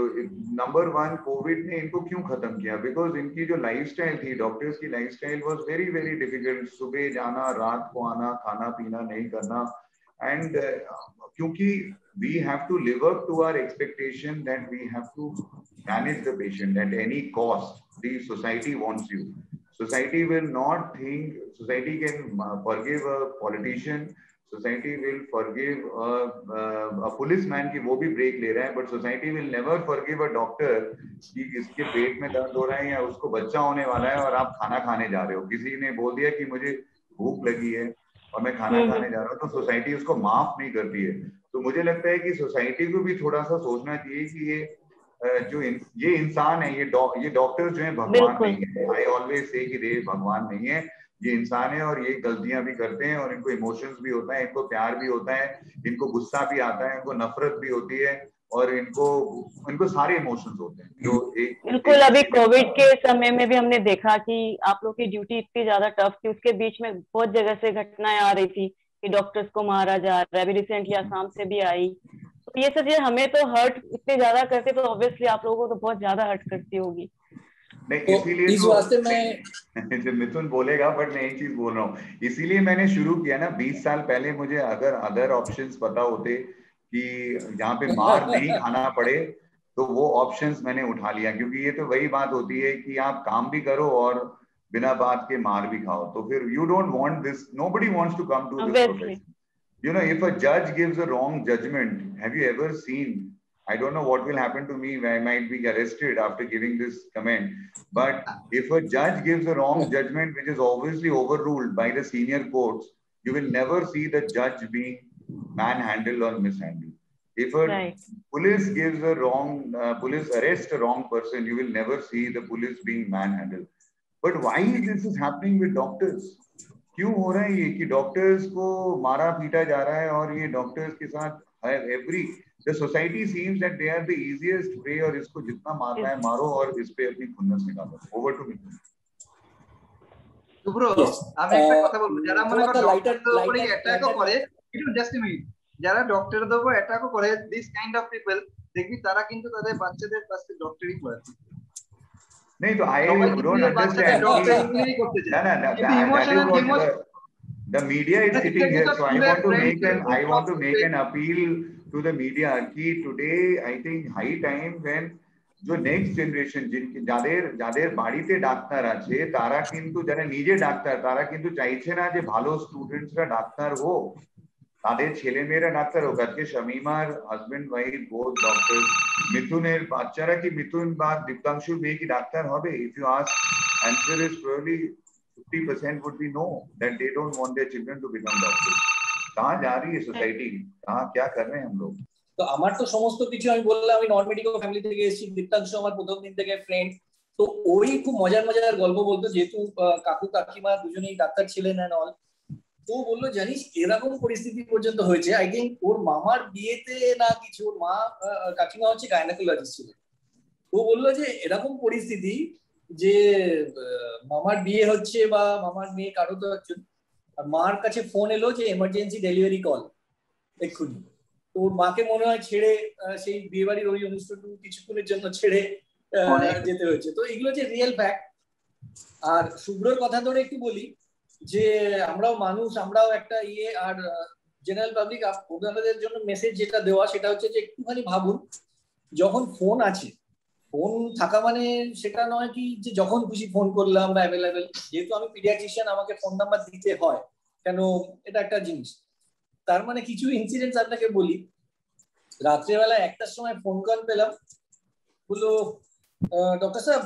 नंबर वन कोविड ने इनको क्यों खत्म किया, बिकॉज इनकी जो लाइफस्टाइल थी, डॉक्टर्स की lifestyle was very very difficult. सुबह जाना, रात को आना, खाना पीना नहीं करना, एंड क्योंकि we have to live up to our expectation that we have to manage the patient at any cost. The society wants you. Society will not think, society can forgive a politician, society will forgive a policeman कि वो भी break ले रहा है, but society will never forgive a doctor कि इसके पेट में दर्द हो रहा है या उसको बच्चा होने वाला है और आप खाना खाने जा रहे हो। किसी ने बोल दिया कि मुझे भूख लगी है और मैं खाना खाने जा रहा हूँ, तो सोसाइटी उसको माफ नहीं करती है। तो मुझे लगता है कि सोसाइटी को भी थोड़ा सा सोचना चाहिए कि ये इंसान है, ये डॉक्टर जो है भगवान नहीं है। आई ऑलवेज से कि ये भगवान नहीं है, ये इंसान है, और ये गलतियां भी करते हैं, और इनको इमोशंस भी होता है, इनको प्यार भी होता है, इनको गुस्सा भी आता है, इनको नफरत भी होती है, और इनको सारे इमोशंस होते हैं। जो बिल्कुल अभी कोविड के समय में भी हमने देखा कि आप लोग की ड्यूटी इतनी ज्यादा टफ थी, उसके बीच में बहुत जगह से घटनाएं आ रही थी कि डॉक्टर्स को मारा जा रहा है। अभी रिसेंटली आसाम से भी आई, तो ये सब चीजें हमें तो हर्ट इतने ज्यादा करते, तो ऑब्वियसली आप लोगों को तो बहुत ज्यादा हर्ट करती होगी। नहीं, इसीलिए इस वास्ते मैं मिथुन बोलेगा, बट मैं एक चीज बोल रहा हूँ, इसीलिए मैंने शुरू किया ना 20 साल पहले। मुझे अगर अदर ऑप्शंस पता होते कि यहाँ पे मार नहीं खाना पड़े, तो वो ऑप्शंस मैंने उठा लिया, क्योंकि ये तो वही बात होती है कि आप काम भी करो और बिना बात के मार भी खाओ, तो फिर you don't want this, nobody wants to come to this profession. You know, if a judge gives a wrong judgment, have you ever seen, I don't know what will happen to me, I might be arrested after giving this comment, but if a judge gives a wrong judgment which is obviously overruled by the senior courts, you will never see the judge being manhandled or mishandled. If a police gives a wrong, police arrests a wrong person, you will never see the police being manhandled. But why this is happening with doctors? क्यों हो रहा है ये कि doctors को मारा पीटा जा रहा है, और ये डॉक्टर्स के साथ every the society seems that they are the easiest way, और इसको जितना मारना है मारो और इस पे अपनी खुन्नस निकालो। Over to me. ব্রো আমি একটা কথা বলবো, যারা মনে করে ডক্টরদের উপরে অ্যাটাকও করে, একটু জাস্ট এ মিনিট, যারা ডক্টরদের উপর অ্যাটাকও করে, দিস কাইন্ড অফ পিপল দেখবি তারা কিন্তু তাদের বাচ্চাদের কাছে ডক্টরি পড়াচ্ছে। नहीं तो I don't understand, the media is sitting here, so I want to make an appeal to the media कि today I think high time when जो नेक्स्ट जनरेशन जिनके যাদের বাড়িতে ডাক্তার আছে তারা কিন্তু যারা নিজে ডাক্তার তারা কিন্তু চাইছে না যে ভালো স্টুডেন্টসরা ডাক্তার হোক, তাদের ছেলেমেয়েরা ডাক্তার হোক। আজকে শামিমার হাজবেন্ড ওয়াইফ বোথ ডক্টর, মিথুনের বাচ্চারা কি মিথুন বা দীপ্তাংশুর মেয়ে কি ডাক্তার হবে? If you ask, answer is probably 50% would be no, that they don't want their children to become doctors. कहाँ जा रही है सोसाइटी, कहाँ क्या कर रहे हैं हम लोग? তো আমার তো সমস্ত কিছু আমি বললাম, আমি নন মেডিকেল ফ্যামিলি থেকে এসেছি, দীপ্তাংশু আমার প্রথম দিন থেকে ফ্রেন্ড। তো ওই খুব মজার মজার গল্প বলতো, যেহেতু কাকু কাকিমা দুজনেই ডাক্তার ছিলেন এন্ড অল। তো বললো জানিস এরকম পরিস্থিতি পর্যন্ত হয়েছে, আই থিঙ্ক ওর মামার বিয়েতে না কিছু, ওর মা কাকিমা হচ্ছে গাইনোকোলজিস্ট ছিলেন। ও বললো যে এরকম পরিস্থিতি যে মামার বিয়ে হচ্ছে বা মামার মেয়ে কারো তো একজন, আর মার কাছে ফোন এলো যে এমার্জেন্সি ডেলিভারি কল এক্ষুনি। তো ওর মাকে মনে হয় ছেড়ে সেই বিয়ে বাড়ির ওই অনুষ্ঠান কিছুক্ষণের জন্য ছেড়ে যেতে হয়েছে। তো এগুলো যে রিয়েল ফ্যাক্ট। আর শুভ্রর কথা ধরে একটু বলি যে আমরাও মানুষ, আমরাও একটা আর জেনারেল পাবলিক ওনাদের জন্য মেসেজ যেটা দেওয়া সেটা হচ্ছে যে একটুখানি ভাবুন, যখন ফোন আছে, ফোন থাকা মানে সেটা নয় কি যে যখন খুশি ফোন করলাম বা অ্যাভেলেবেল। যেহেতু আমি পিডিয়াট্রিশিয়ান, আমাকে ফোন নাম্বার দিতে হয়, কেন এটা একটা জিনিস। তার মানে কিছু ইনসিডেন্টস আপনাকে বলি। রাত্রেবেলা 1টার সময় ফোন কল পেলাম, बोलो डॉक्टर साहब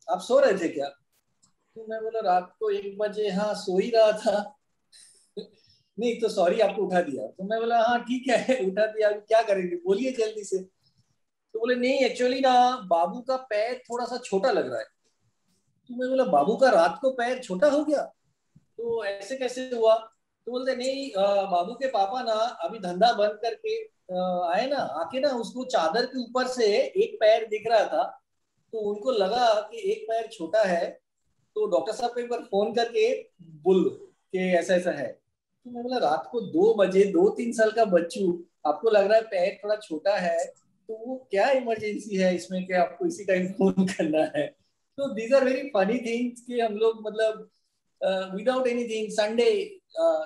आप सो रहे थे क्या? तो मैं बोला रात को 1 बजे हाँ सो ही रहा था। नहीं तो सॉरी आपको उठा दिया। तो मैं बोला हाँ ठीक है उठा दिया, अभी क्या करेंगे बोलिए जल्दी से। तो बोले नहीं एक्चुअली ना बाबू का पैर थोड़ा सा छोटा लग रहा है। तो मैं बोला बाबू का रात को पैर छोटा हो गया, तो ऐसे कैसे हुआ? तो बोलते नहीं बाबू के पापा ना अभी धंधा बंद करके आए ना, आके ना उसको चादर के ऊपर से एक पैर दिख रहा था, तो उनको लगा कि एक पैर छोटा है, तो डॉक्टर साहब को एक बार फोन करके बोल दो कि ऐसा ऐसा है। तो मैं बोला रात को 2 बजे 2-3 साल का बच्चू आपको लग रहा है पैर थोड़ा छोटा है, तो वो क्या इमरजेंसी है इसमें कि आपको इसी टाइम फोन करना है? तो these are very funny things कि हम लोग मतलब विदाउट एनीथिंग संडे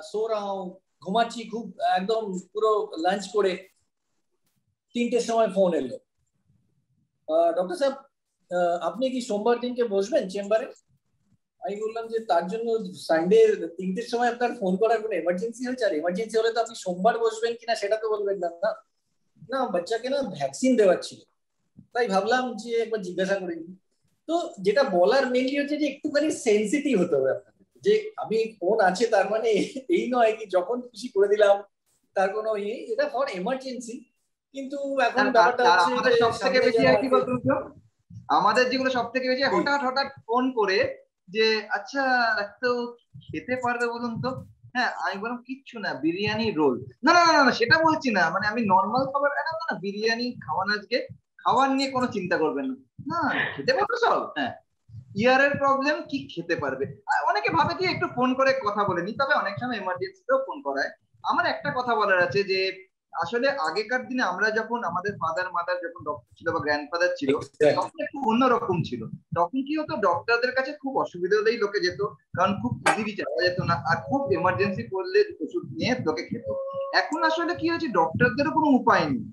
सो रहा हूँ, ঘুমাচ্ছি খুব একদম পুরো লাঞ্চ করে, 3টের সময় ফোন এলো, ডক্টর সাহেব আপনি কি সোমবার দিনকে বসবেন চেম্বারে? আমি বললাম যে তার জন্য সানডে 3টের সময় আপনার ফোন করার কোনো এমার্জেন্সি হয়েছে? আর এমার্জেন্সি হলে তো আপনি সোমবার বসবেন কিনা সেটা তো বলবেন না। না বাচ্চাকে না ভ্যাকসিন দেওয়ার ছিল, তাই ভাবলাম যে একবার জিজ্ঞাসা করে নিই। তো যেটা বলার মেনলি হচ্ছে যে একটুখানি সেন্সিটিভ হতে হবে আপনাকে, যে আমি ফোন আছে তার মানে এই নয় কি যখন খুশি করে দিলাম, তার কোনো এটা ফর এমার্জেন্সি। কিন্তু এখন ব্যাপারটা হচ্ছে আমাদের সবথেকে বেশি কি বলতো, আমাদের যেগুলো সবথেকে বেশি হঠাৎ ফোন করে যে আচ্ছা তো খেতে পারবে বলুন তো, হ্যাঁ আমি বললাম কিচ্ছু না বিরিয়ানি রোল, না না না না সেটা বলছি না, মানে আমি নর্মাল খাবার না বিরিয়ানি খাওয়ান, আজকে খাবার নিয়ে কোনো চিন্তা করবেন না, না খেতে পারবে সব, হ্যাঁ ইয়ারের প্রবলেম কি খেতে পারবে। অনেকে ভাবে কি একটু ফোন করে কথা বলে নি, তবে অনেক সময় এমার্জেন্সিতেও ফোন করায়। আমার একটা কথা বলার আছে যে আসলে আগেকার দিনে আমরা যখন আমাদের ফাদার মাদার যখন ডক্টর ছিল বা গ্র্যান্ডফাদার ছিল তখন একটু অন্যরকম ছিল। তখন কি হতো, ডক্টরদের কাছে খুব অসুবিধা হলেই লোকে যেত, কারণ খুব ইজিলি যাওয়া যেত না, আর খুব এমার্জেন্সি পড়লে ওষুধ নিয়ে লোকে খেত। এখন আসলে কি হয়েছে, ডক্টরদেরও কোনো উপায় নেই,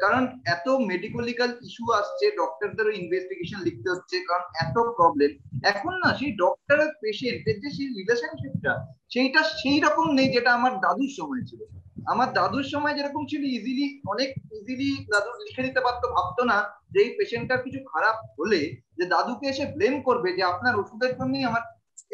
কারণ এত মেডিকোলিক্যাল ইস্যু আসছে, ডক্টরদেরও ইনভেস্টিগেশন লিখতে হচ্ছে, কারণ এত প্রবলেম। এখন না সেই ডক্টর আর পেশেন্টের যে সেই রিলেশনশিপটা সেইটা সেই রকম নেই যেটা আমার দাদুর সময় ছিল। আমার দাদুর সময় যেরকম ছিল ইজিলি, অনেক ইজিলি দাদু লিখে দিতে পারতো, ভাবতো না যে এই পেশেন্টটার কিছু খারাপ হলে যে দাদুকে এসে ব্লেম করবে যে আপনার ওষুধের জন্যই আমার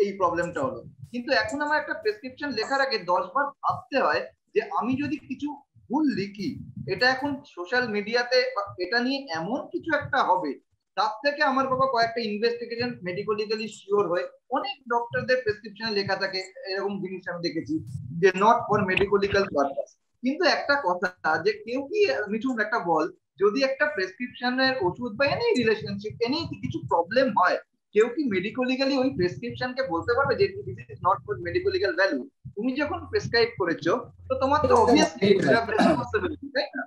এই প্রবলেমটা হলো। কিন্তু এখন আমার একটা প্রেসক্রিপশন লেখার আগে 10 বার ভাবতে হয় যে আমি যদি কিছু ভুল লিখি, এটা এখন সোশ্যাল মিডিয়াতে এটা নিয়ে এমন কিছু একটা হবে, তার থেকে আমার বাবা কয়েকটা ইনভেস্টিগেশন মেডিকোলিক্যালি শিওর হয়ে অনেক ডক্টরদের প্রেসক্রিপশনে লেখা থাকে, এরকম জিনিস আমি দেখেছি যে নট ফর মেডিকোলিক্যাল পারপাস। কিন্তু একটা কথা যে কেউ কি মিঠুন একটা বল, যদি একটা প্রেসক্রিপশনের ওষুধ বা এনি রিলেশনশিপ এনি কিছু প্রবলেম হয়, কেউ কি মেডিকোলিক্যালি ওই প্রেসক্রিপশনকে বলতে পারবে যে this is not for medicolegal value? তুমি যখন প্রেসক্রাইব করেছো তো তোমার তো অবভিয়াসলি রেসপন্সিবিলিটি, তাই না?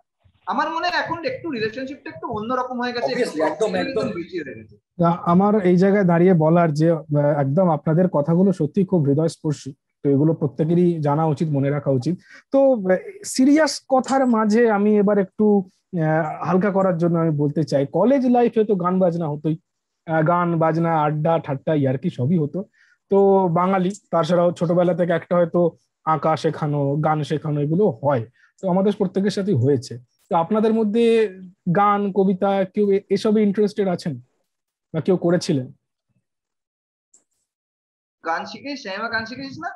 আমার মনে হয় এখন একটু রিলেশনশিপটা একটু অন্যরকম হয়ে গেছে, একদম একদম বেশি হয়ে গেছে। আমার এই জায়গায় দাঁড়িয়ে বলার যে একদম আপনাদের কথাগুলো সত্যি খুব হৃদয়স্পর্শী, তো এগুলো প্রত্যেকেরই জানা উচিত, মনে রাখা উচিত। তো সিরিয়াস কথার মাঝে আমি এবার একটু হালকা করার জন্য আমি বলতে চাই, কলেজ লাইফে তো গান বাজনা হতোই, গান বাজনা আড্ডা ঠাট্টা ইয়ার্কি সবই হতো। তো বাঙালি তাছাড়াও ছোটবেলা থেকে একটা হয়তো আঁকা শেখানো, গান শেখানো এগুলো হয়, তো আমাদের প্রত্যেকের সাথেই হয়েছে। তো আপনাদের মধ্যে গান কবিতা কেউ এসবে ইন্টারেস্টেড আছেন বা কেউ করেছিলেন? গান শিখেছিস? গান শিখেছিস না?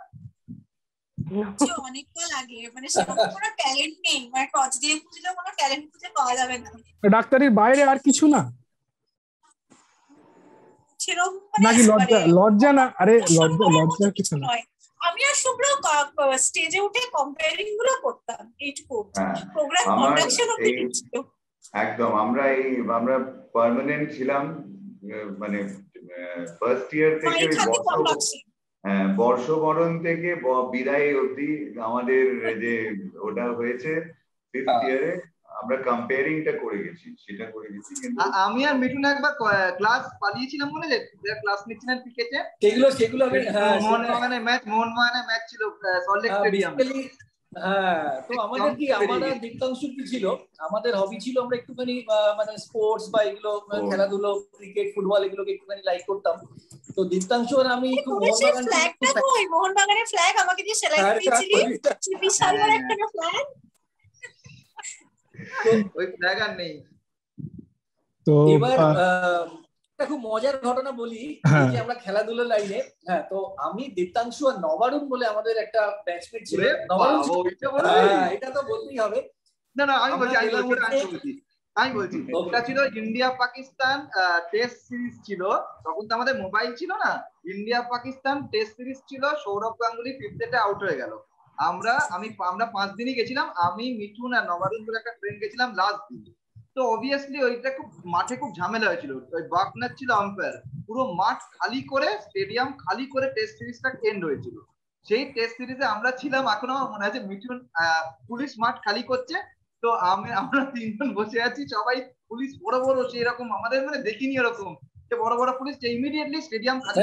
অনেকটা লাগে, মানে সেরকম কোনো ট্যালেন্ট নেই, মানে কতদিন খুঁজলেও কোনো ট্যালেন্ট খুঁজে পাওয়া যাবে না। ডাক্তারির বাইরে আর কিছু না সেরকম নাকি? লজ্জা না? আরে লজ্জা কিছু না। আমি আর শুভ্র স্টেজে উঠে কম্পেয়ারিং গুলো করতাম, এইটুকু প্রোগ্রাম কন্ডাকশন অবধি ছিল। একদম আমরা পার্মানেন্ট ছিলাম, মানে ফার্স্ট ইয়ার থেকে বর্ষবরণ থেকে বিদায় অবধি আমাদের যে ওটা হয়েছে 5th ইয়ারে আমরা কম্পেয়ারিংটা করে গেছি, সেটা করে গেছি। কিন্তু আমি আর মিঠুন একবার ক্লাস পালিয়েছিলাম মনে আছে, ক্লাস নিচ্ছিলেন ক্রিকেটে, সেগুলো আমি মোহনবাগানের ম্যাচ ছিল সল্টলেক স্টেডিয়ামে। হ্যাঁ, তো আমাদের কি আমাদের দীপ্তাংশুর কি ছিল, আমাদের হবি ছিল আমরা একটুখানি মানে স্পোর্টস বা এগুলো খেলাধুলো, ক্রিকেট ফুটবল এগুলোকে একটুখানি লাইক করতাম। তো দীপ্তাংশু আর আমি খুব মোহনবাগানের ফ্ল্যাগ আমাকে দিয়ে সেলাই করিয়েছিলি, বিশাল বড় একটা ফ্ল্যাগ, ওই ফ্ল্যাগ আর নেই। তো এবার একটা খুব মজার ঘটনা বলি, যে আমরা খেলাধুলো লাইনে, হ্যাঁ, তো আমি দীপ্তাংশু আর নবারুণ বলে আমাদের একটা ব্যাচমেট ছিল। এটা তো বলতেই হবে। না আমি বলছি ওটা ছিল ইন্ডিয়া পাকিস্তান টেস্ট সিরিজ ছিল, তখন তো আমাদের মোবাইল ছিল না। ইন্ডিয়া পাকিস্তান টেস্ট সিরিজ ছিল, সৌরভ গাঙ্গুলি 5th আউট হয়ে গেল। আমরা 5 দিনই গেছিলাম, আমি মিঠুন আর নবারুণ বলে একটা ট্রেন গেছিলাম লাস্ট দিন। তো অবভিয়াসলি ওইটা মাঠে খুব ঝামেলা হয়েছিল, ওই বাকনার ছিল আম্পায়ার, পুরো মাঠ খালি করে, স্টেডিয়াম খালি করে টেস্ট সিরিজটা এন্ড হয়েছিল। সেই টেস্ট সিরিজে আমরা ছিলাম, এখনো আমার মনে আছে, মিঠুন পুলিশ মাঠ খালি করছে, তো আমরা 3 জন বসে আছি, সবাই পুলিশ বড় বড়, সেই রকম আমাদের মানে দেখিনি এরকম যে বড় বড় পুলিশ, যে ইমিডিয়েটলি স্টেডিয়াম খালি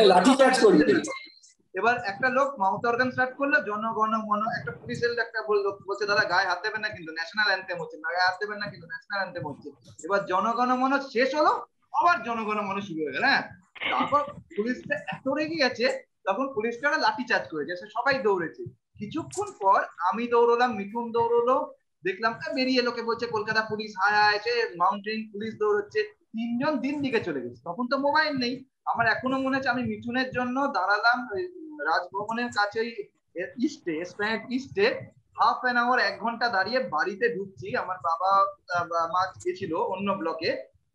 এবার একটা লোক মাউথ অর্গান স্টার্ট করলো, জনগণ মন, একটা পুলিশের একটা বলছে দাদা গায়ে হাত দেবেন না কিন্তু ন্যাশনাল অ্যান্থেম হচ্ছে, গায়ে হাত দেবেন না কিন্তু ন্যাশনাল অ্যান্থেম হচ্ছে। এবার জনগণ মন শেষ হলো, আবার জনগণ মন শুরু হয়ে গেল। হ্যাঁ, তারপর পুলিশটা এত রেগে গেছে, তখন পুলিশটা লাঠি চার্জ করেছে, সবাই দৌড়েছে। কিছুক্ষণ পর আমি দৌড়লাম, মিঠুন দৌড়লো, দেখলাম বেরিয়ে লোকে বলছে কলকাতা পুলিশ হায় হায়, সে মাউন্টেন পুলিশ দৌড়চ্ছে। 3 জন দিন দিকে চলে গেছে, তখন তো মোবাইল নেই। আমার এখনো মনে আছে আমি মিঠুনের জন্য দাঁড়ালাম রাজভবনের কাছেই ইস্টে, হাফ অ্যান আওয়ার 1 ঘন্টা দাঁড়িয়ে বাড়িতে ঢুকছি। আমার বাবা মা গেছিল অন্য ব্লকে,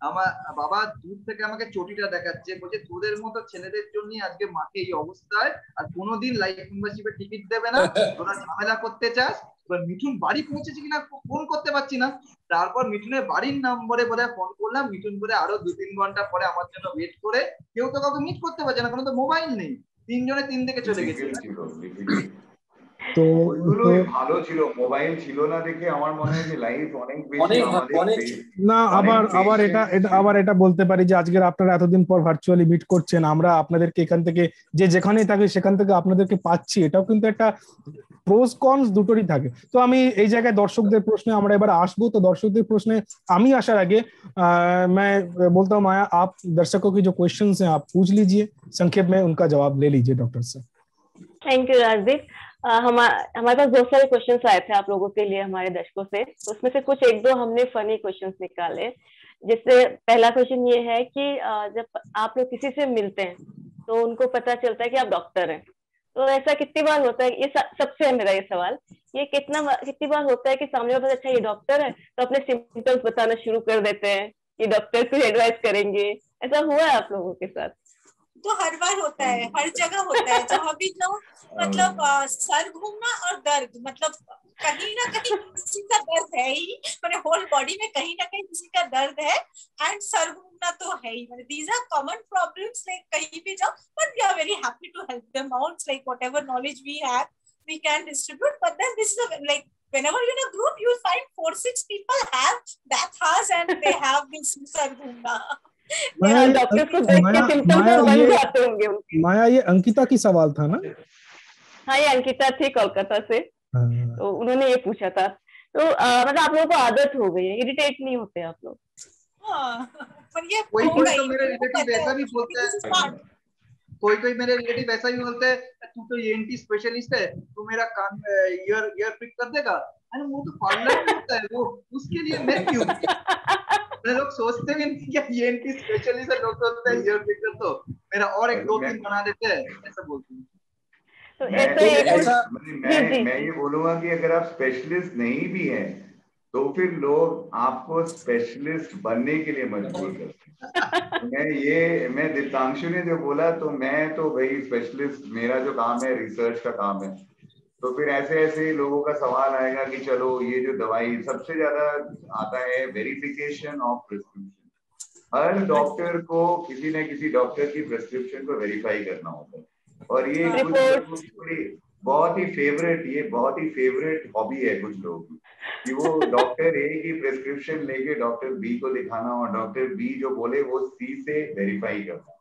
আমার বাবা দূর থেকে আমাকে চটিটা দেখাচ্ছে, বলছে তোদের মতো ছেলেদের জন্য আজকে মাঠে এই অবস্থায়, আর কোনোদিন লাইফ মেম্বারশিপের টিকিট দেবে না, তোরা ঝামেলা করতে চাস। এবার মিঠুন বাড়ি পৌঁছেছে কিনা ফোন করতে পারছি না, তারপর মিঠুনের বাড়ির নম্বরে বোধহয় ফোন করলাম, মিঠুন করে আরো 2-3 ঘন্টা পরে আমার জন্য ওয়েট করে, কেউ তো কাউকে মিট করতে পারছে না, কোনো তো মোবাইল নেই, 3 জনে 3 দিকে চলে গেছে। তো ওইগুলোই ভালো ছিল, মোবাইল ছিল না দেখে আমার মনে হয় যে লাইফ অনেক বেশি আমাদের না। আবার এটা বলতে পারি যে আজকের আপনারা এতদিন পর ভার্চুয়ালি মিট করছেন, আমরা আপনাদেরকে এখান থেকে যে যেখানেই থাকি সেখান থেকে আপনাদেরকে পাচ্ছি, এটাও কিন্তু একটা প্রোস কনস দুটোরই থাকে। তো আমি এই জায়গায় দর্শকদের প্রশ্নে আমরা এবার আসবো। তো দর্শকদের প্রশ্নে আমি আসার आगे मैं बोलता हूँ माया, आप दर्शकों की जो क्वेश्चंस हैं आप पूछ लीजिए, संक्षेप में उनका जवाब ले लीजिए डॉक्टर से। Thank you Rajdeep. हमारे पास बहुत सारे क्वेश्चंस आए थे आप लोगों के लिए, हमारे दर्शकों से, तो उसमें से कुछ 1-2 हमने फनी क्वेश्चंस निकाले। जिससे पहला क्वेश्चन ये है कि जब आप लोग किसी से मिलते हैं तो उनको पता चलता है कि आप डॉक्टर हैं, तो ऐसा कितनी बार होता है, ये सबसे है मेरा ये सवाल, ये कितनी बार होता है कि सामने वाला अच्छा ये डॉक्टर है तो अपने सिम्टम्स बताना शुरू कर देते हैं, ये डॉक्टर को एडवाइस करेंगे, ऐसा हुआ है आप लोगों के साथ? तो हर बार होता है, हर जगह होता है, जहाँ भी जाओ, मतलब सर घूमना और दर्द, मतलब कहीं ना कहीं किसी का दर्द है ही, मतलब होल बॉडी में कहीं ना कहीं किसी का दर्द है, एंड सर घूमना तो है ही, मतलब these are common problems, like कहीं भी जाओ, but we are very happy to help them out, like whatever knowledge we have we can distribute, but then this is like whenever you're in a group you will find 4-6 people have that has and they have this sar ghumna। माया ये अंकिता की सवाल था ना? हाँ, ये अंकिता थी कोलकाता से, तो उन्होंने ये पूछा था। तो मतलब आप लोगों को आदत हो गई है, इरिटेट नहीं होते आप लोग? हाँ, पर ये कोई तो मेरे रिलेटिव ऐसा भी बोलते हैं, कोई मेरे रिलेटिव ऐसा भी बोलते हैं, तू तो ईएनटी स्पेशलिस्ट है, तू मेरा कान ईयर पिक कर देगा। अरे वो तो पार्लर में होता है, वो उसके लिए मैं क्यों? लोग सोचते भी नहीं कि ईएनटी स्पेशलिस्ट है, लोग सोचते हैं ईयर पिक कर दो, मेरा और 1-2-3 बना देते हैं, ऐसा बोलते हैं। मैं ये बोलूंगा कि अगर आप स्पेशलिस्ट नहीं भी हैं तो फिर लोग आपको स्पेशलिस्ट बनने के लिए मजबूर करते हैं। मैं दीप्तांशु ने जो बोला, तो मैं तो भाई स्पेशलिस्ट, मेरा जो काम है रिसर्च का काम है, तो फिर ऐसे लोगों का सवाल आएगा कि चलो ये जो दवाई, सबसे ज्यादा आता है verification of prescription. Her doctor को किसी न किसी डॉक्टर की प्रिस्क्रिप्शन को वेरीफाई करना होता है, और ये बहुत ही फेवरेट हॉबी है कुछ लोगों की। कि वो डॉक्टर ए की प्रिस्क्रिप्शन लेके डॉक्टर बी को दिखाना और डॉक्टर बी जो बोले वो सी से वेरीफाई करना।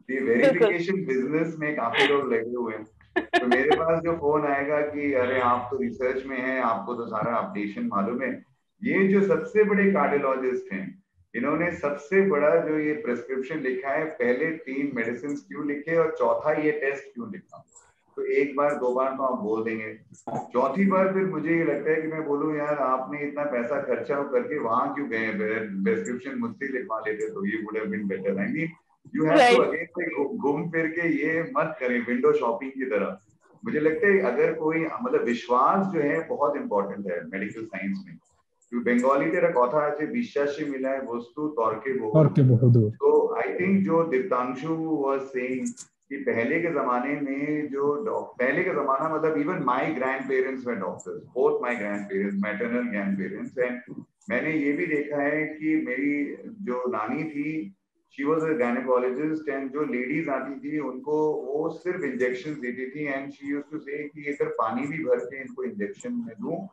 ये वेरिफिकेशन बिजनेस में काफी लोग लगे हुए हैं। तो मेरे पास जो फोन आएगा कि अरे आप तो रिसर्च में हैं, आपको तो सारा अपडेशन मालूम है। ये जो सबसे बड़े कार्डियोलॉजिस्ट हैं, इन्होंने सबसे बड़ा जो ये प्रिस्क्रिप्शन लिखा है, पहले 3 मेडिसिन क्यों लिखे और चौथा ये टेस्ट क्यों लिखा। तो एक बार 2 बार तो आप बोल देंगे, चौथी बार फिर मुझे ये लगता है कि मैं बोलूं यार आपने इतना पैसा खर्चा करके वहां क्यों गए, प्रिस्क्रिप्शन मुझसे लिखवा लेते तो ये would have been better. I mean you have to again घूम फिर के ये मत करें विंडो शॉपिंग की तरह। मुझे लगता है अगर कोई मतलब विश्वास जो है बहुत इंपॉर्टेंट है मेडिकल साइंस में। बेंगली तेरा कथा আছে বিশ্বাসে মিলায় বস্তু তর্কে বহুদূর। तो आई थिंक जो दीप्तांशु वाज सेइंग कि पहले के जमाने में जो पहले का जमाना मतलब even my grand parents were doctors, both my grand parents, maternal grand parents. And मैंने ये भी देखा है कि मेरी जो नानी थी she was a gynaecologist, and जो लेडीज आती थी उनको वो सिर्फ इंजेक्शन देती थी, एंड शी यूज्ड टू से कि अगर पानी भी भर के इनको इंजेक्शन में दूं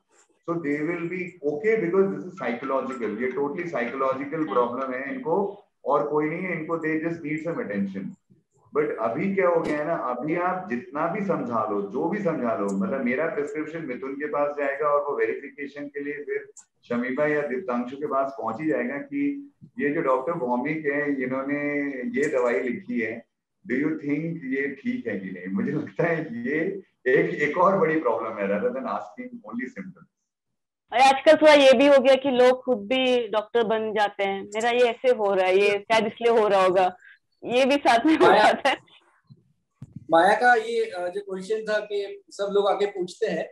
so they will be okay because this is psychological, ये totally psychological problem है इनको और कोई नहीं है इनको, they just need some attention। But अभी क्या हो गया है ना, अभी आप जितना भी समझा लो, जो भी समझा लो, मतलब मेरा प्रिस्क्रिप्शन मिथुन के पास जाएगा और वो वेरिफिकेशन के लिए फिर शमीबा या दीप्तांशु के पास पहुंच ही जाएगा कि ये जो डॉक्टर भौमिक है इन्होंने ये दवाई लिखी है, डू यू थिंक ये ठीक है कि नहीं। मुझे लगता है ये एक और बड़ी प्रॉब्लम है rather than asking only symptoms। और आजकल थोड़ा ये भी हो गया कि लोग खुद भी डॉक्टर बन जाते हैं, मेरा ये ऐसे हो रहा है, ये शायद इसलिए हो रहा होगा, ये भी साथ में हो जाता है। माया का ये जो क्वेश्चन था कि सब लोग आके पूछते हैं,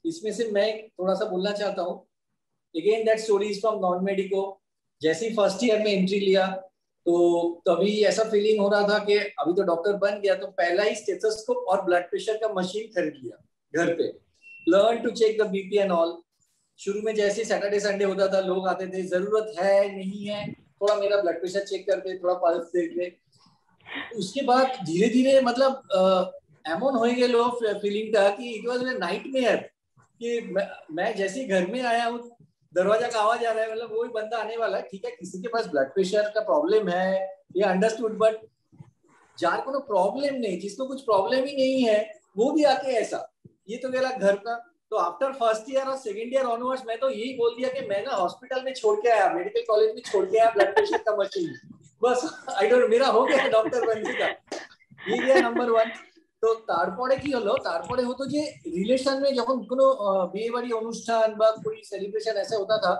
इसमें से मैं थोड़ा सा बोलना चाहता हूँ। Again that story is from non medico. जैसे ही फर्स्ट ईयर में एंट्री लिया तो तभी ऐसा फीलिंग हो रहा था कि अभी तो डॉक्टर बन गया, तो पहला ही स्टेथोस्कोप और ब्लड प्रेशर का मशीन खरीद लिया घर पे, learn to check the BP and all. शुरू में जैसे सैटरडे संडे होता था लोग आते थे, जरूरत है नहीं है, थोड़ा मेरा ब्लड प्रेशर चेक कर दे, थोड़ा पल्स देख ले। उसके बाद धीरे धीरे मतलब एमोन हो गए लोग फीलिंग था कि इट वाज अ नाइटमेयर कि मैं जैसे घर में आया हूँ दरवाजा का आवाज आ रहा है, मतलब वही बंदा आने वाला है, ठीक है किसी के पास ब्लड प्रेशर का प्रॉब्लम है ये अंडरस्टूड, बट जार को प्रॉब्लम नहीं, जिसको कुछ प्रॉब्लम ही नहीं है वो भी आके ऐसा, ये तो मेरा घर का। तो आफ्टर फर्स्ट ईयर और सेकंड ईयर ऑनवर्ड्स मैं तो यही बोल दिया कि मैं ना हॉस्पिटल में छोड़ के आया, मेडिकल कॉलेज में छोड़ के आया ब्लड प्रेशर का मशीन, बस आई डोंट, मेरा हो गया डॉक्टर बनने का, ये गया नंबर 1। তো তারপরে কি হলো, তারপরে হতো যে রিলেশন में যখন কোনো বিয়ে বাড়ি অনুষ্ঠান বা कोई सेलिब्रेशन ऐसा होता था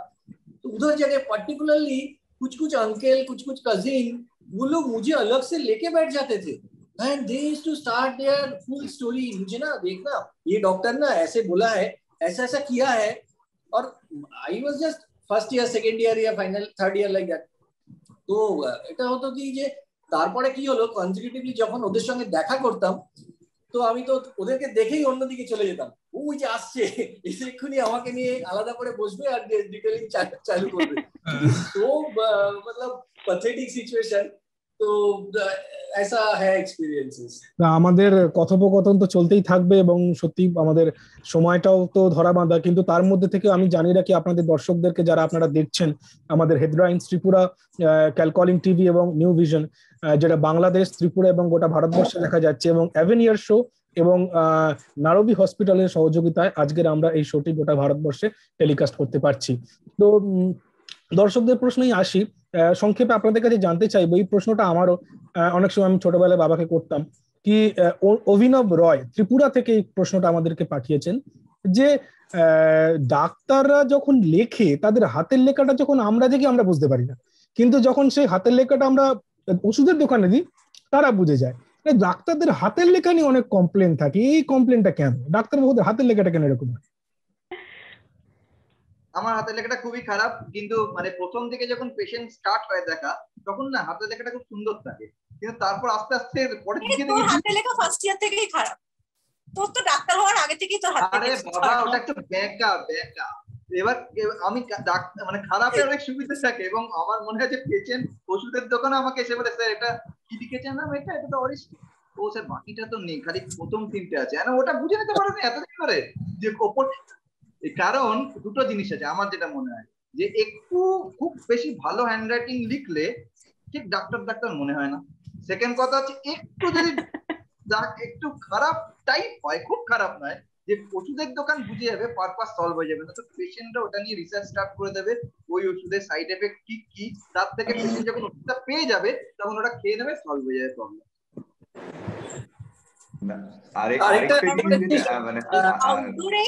तो उधर जगह पर्टिकुलरली कुछ अंकल कुछ कजिन वो लोग मुझे अलग से लेके बैठ जाते थे and they used to start their full story. मुझे ना देखना ये डॉक्टर ना ऐसे बोला है, ऐसा ऐसा किया है, और I was just first year second year या final third year like that. তো এটা হতো কি যে তারপরে কি হলো কনজিকিউটিভলি যখন ওদের সঙ্গে দেখা করতাম তো আমি তো ওদেরকে দেখেই অন্যদিকে চলে যেতাম, ওই যে আসছে এসে এক্ষুনি আমাকে নিয়ে আলাদা করে বসবে আর ডিটেইলিং চালু করবে। তো मतलब पैथेटिक सिचुएशन, তো ऐसा है एक्सपीरियंसेस। আমাদের কথোপকথন তো চলতেই থাকবে এবং সত্যি আমাদের সময়টাও তো ধরা বাঁধা, কিন্তু তার মধ্যে থেকে আমি জানি রাখি আপনাদের দর্শকদেরকে যারা আপনারা দেখছেন আমাদের হেডলাইন্স ত্রিপুরা, ক্যালকলিং টিভি এবং নিউ ভিশন, যেটা বাংলাদেশ, ত্রিপুরা এবং গোটা ভারতবর্ষে দেখা যাচ্ছে, এবং অ্যাভেনিয়ার শো এবং নারোবি হসপিটালের সহযোগিতায় আজকের আমরা এই শোটি গোটা ভারতবর্ষে টেলিকাস্ট করতে পারছি। তো দর্শকদের প্রশ্নেই আসি, সংক্ষেপে আপনাদের কাছে জানতে চাইবো, এই প্রশ্নটা আমারও অনেক সময় আমি ছোটবেলায় বাবাকে করতাম, কি অভিনব রয় ত্রিপুরা থেকে এই প্রশ্নটা আমাদেরকে পাঠিয়েছেন যে ডাক্তাররা যখন লেখে তাদের হাতের লেখাটা যখন আমরা দেখি আমরা বুঝতে পারি না, কিন্তু যখন সেই হাতের লেখাটা আমরা ওষুধের দোকানে দিই তারা বুঝে যায়। ডাক্তারদের হাতের লেখা নিয়ে অনেক কমপ্লেন থাকে, এই কমপ্লেনটা কেন? ডাক্তারবাবুদের হাতের লেখাটা কেন এরকম হয়? আমার হাতের লেখাটা খুবই খারাপ, কিন্তু মানে প্রথম থেকে যখন পেশেন্ট স্টার্ট হয় দেখা তখন না হাতের লেখাটা খুব সুন্দর থাকে, কিন্তু তারপর আস্তে আস্তে পরে দিকে দেখি হাতের লেখা ফার্স্ট ইয়ার থেকেই খারাপ। তোর তো ডাক্তার হওয়ার আগে থেকেই তো হাতের আরে বাবা ওটা একটু বেকা। এবার আমি মানে খারাপের অনেক সুবিধা থাকে, এবং আমার মনে হয় যে পেশেন্ট ওষুধের দোকানে আমাকে এসে বলে স্যার এটা কি লিখেছেন না, এটা তো অরিজিনাল, ও স্যার বাকিটা তো নেই, খালি প্রথম তিনটে আছে, ওটা বুঝে নিতে পারো না এতদিন ধরে যে ওপর কারণ দুটো জিনিস আছে আমার যেটা মনে হয়, যে একটু খুব বেশি ভালো হ্যান্ডরাইটিং লিখলে ঠিক ডাক্তার ডাক্তার মনে হয় না। সেকেন্ড কথা হচ্ছে একটু যদি একটু খারাপ টাইপ হয়, খুব খারাপ নয়, যে ওষুধের দোকান বুঝে যাবে, পারপাস সলভ হয়ে যাবে না, তো পেশেন্টরা ওটা নিয়ে রিসার্চ স্টার্ট করে দেবে, ওই ওষুধের সাইড এফেক্ট কি কি, তার থেকে পেশেন্ট যখন ওষুধটা পেয়ে যাবে তখন ওটা খেয়ে নেবে, সলভ হয়ে যাবে প্রবলেম। আউটডোরে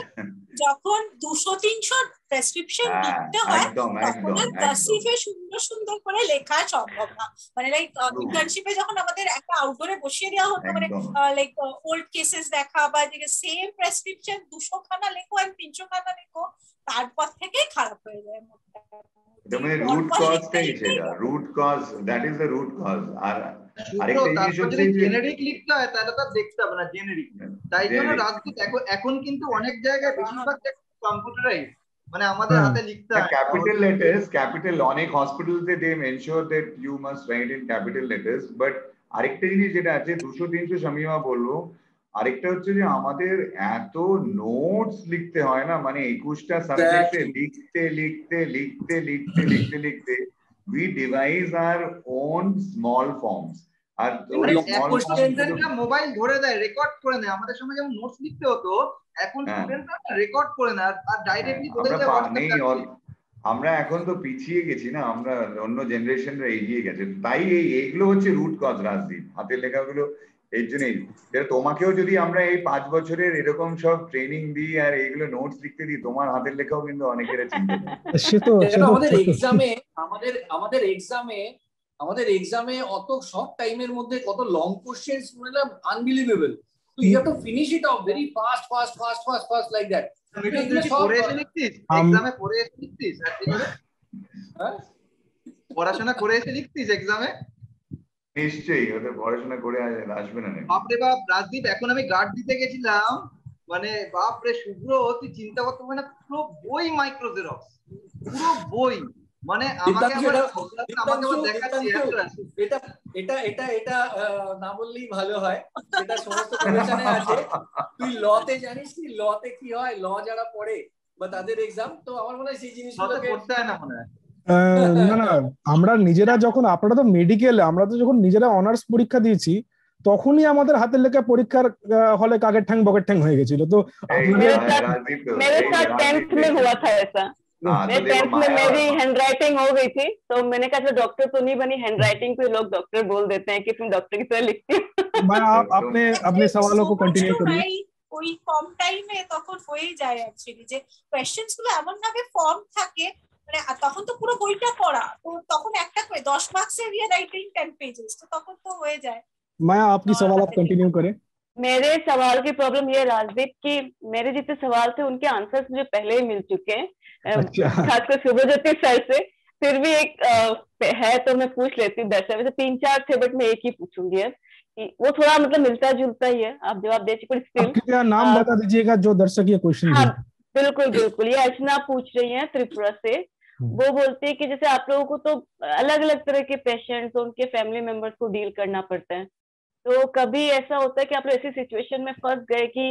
যখন 200-300 প্রেসক্রিপশন লিখতে হয় তখন কার্সিভে সুন্দর সুন্দর করে লেখা সম্ভব না। মানে লাইক ইন্টার্নশিপে যখন আমাদের একটা আউটডোরে বসিয়ে দেওয়া হতো, মানে লাইক ওল্ড কেসেস দেখা বা সেম প্রেসক্রিপশন 200 খানা লেখো আর 300 খানা লেখো, তারপর থেকেই খারাপ হয়ে যায়। রুট কজটাই সেটা, root cause, that is the root cause. আর আরেকটা জিনিস হচ্ছে যে জেনেরিক লিখতে হয় তাহলে তো দেখতে হবে না জেনেরিক, তাই জন্য রাজদীপ এখন কিন্তু অনেক জায়গায় বেশিরভাগ কম্পিউটারাইজ, মানে আমাদের হাতে লিখতে হয় ক্যাপিটাল লেটার্স, ক্যাপিটাল অনেক হসপিটালসে they mention that you must write in capital letters. But আরেকটা জিনিস যেটা আছে 200-300 শামিমা বলবো, আরেকটা হচ্ছে যে আমাদের এত নোটস লিখতে হয় না, মানে 21টা সাবজেক্টে লিখতে লিখতে লিখতে লিখতে লিখতে লিখতে we devise our own small forms। আর মোবাইল ধরে দেয়, রেকর্ড করে নেয়। আমাদের সময় যেমন নোটস লিখতে হতো, এখন স্টুডেন্টরা রেকর্ড করে নেয় আর ডাইরেক্টলি বলে দেয়। আমরা এখন তো পিছিয়ে গেছি না, আমরা অন্য জেনারেশনরা এগিয়ে গেছে, তাই এইগুলো হচ্ছে রুট কজ রাজদীপ, হাতের লেখাগুলো। এই জন্যই তোমাকেও যদি আমরা এই 5 বছরের এরকম সব ট্রেনিং দিই আর এইগুলো নোটস লিখতে দিই, তোমার হাতের লেখাও কিন্তু অনেকেরা চিনতে পারে। আমাদের এক্সামে অত শর্ট টাইমের মধ্যে কত লং কোশ্চেনস বললাম, আনবিলিভেবল। তো you have to finish it off very fast fast fast fast fast like that. পড়াশোনা করে এসে লিখতিস এক্সামে? নিশ্চয়ই, ওদের পড়াশোনা করে আসবে না। বাপরে বাপ রাজদীপ, এখন আমি গার্ড দিতে গেছিলাম, মানে বাপরে শুভ্র, তুই চিন্তা করতে পারবি না, পুরো বই মাইক্রো জেরক্স, পুরো বই। মানে আমাকে এটা না বললেই ভালো হয়, এটা সমস্ত প্রফেশনে আছে। তুই লতে জানিস কি লতে কি হয়, ল যারা পড়ে বা তাদের এক্সাম, তো আমার মনে হয় সেই জিনিসগুলো পড়তে হয় না মনে হয়। না না, আমরা নিজেরা যখন, আপনারা তো মেডিকেলে, আমরা তো যখন নিজেরা অনার্স পরীক্ষা দিয়েছি তখনই আমাদের হাতের লেখা পরীক্ষার হলে কাগের ঠ্যাং বকের ঠ্যাং হয়ে গেছিল। তো मेरे साथ 10th में हुआ था ऐसा। मैं 10th में मेरी हैंडराइटिंग हो गई थी, तो मैंने कहा जो डॉक्टर तो नहीं बनी, हैंडराइटिंग पे लोग डॉक्टर बोल देते हैं कि तुम डॉक्टर की तरह लिखती हो। मैं आप अपने सवालों को कंटिन्यू करिए। ওই কম টাইমে তখন হয়ে যায় অ্যাকচুয়ালি, যে কোশ্চেনস গুলো এমন ভাবে ফর্ম থাকে, মানে তখন তো পুরো বইটা পড়া, তো তখন একটা করে 10 মার্কসের রাইটিং 10 पेजेस, तो তখন তো হয়ে যায়। मैं आपकी सवाल आप कंटिन्यू करें। मेरे सवाल की प्रॉब्लम ये राजदीप की, मेरे जितने सवाल थे उनके आंसर्स मुझे पहले ही मिल चुके हैं, खासकर शुभज्योति सर से। फिर भी एक है तो मैं पूछ लेती हूँ दर्शक, वैसे 3-4 थे बट मैं एक ही पूछूंगी अब, वो थोड़ा मतलब मिलता जुलता ही है, आप जवाब दे चुके। कृपया नाम बता दीजिएगा जो दर्शक ये क्वेश्चन। हाँ बिल्कुल बिल्कुल, ये अर्चना पूछ रही है त्रिपुरा से। वो बोलते हैं कि जैसे आप लोगों को तो अलग अलग तरह के पेशेंट्स और उनके फैमिली मेंबर्स को डील करना पड़ता है, तो कभी ऐसा होता है कि आप लोग ऐसी सिचुएशन में फंस गए कि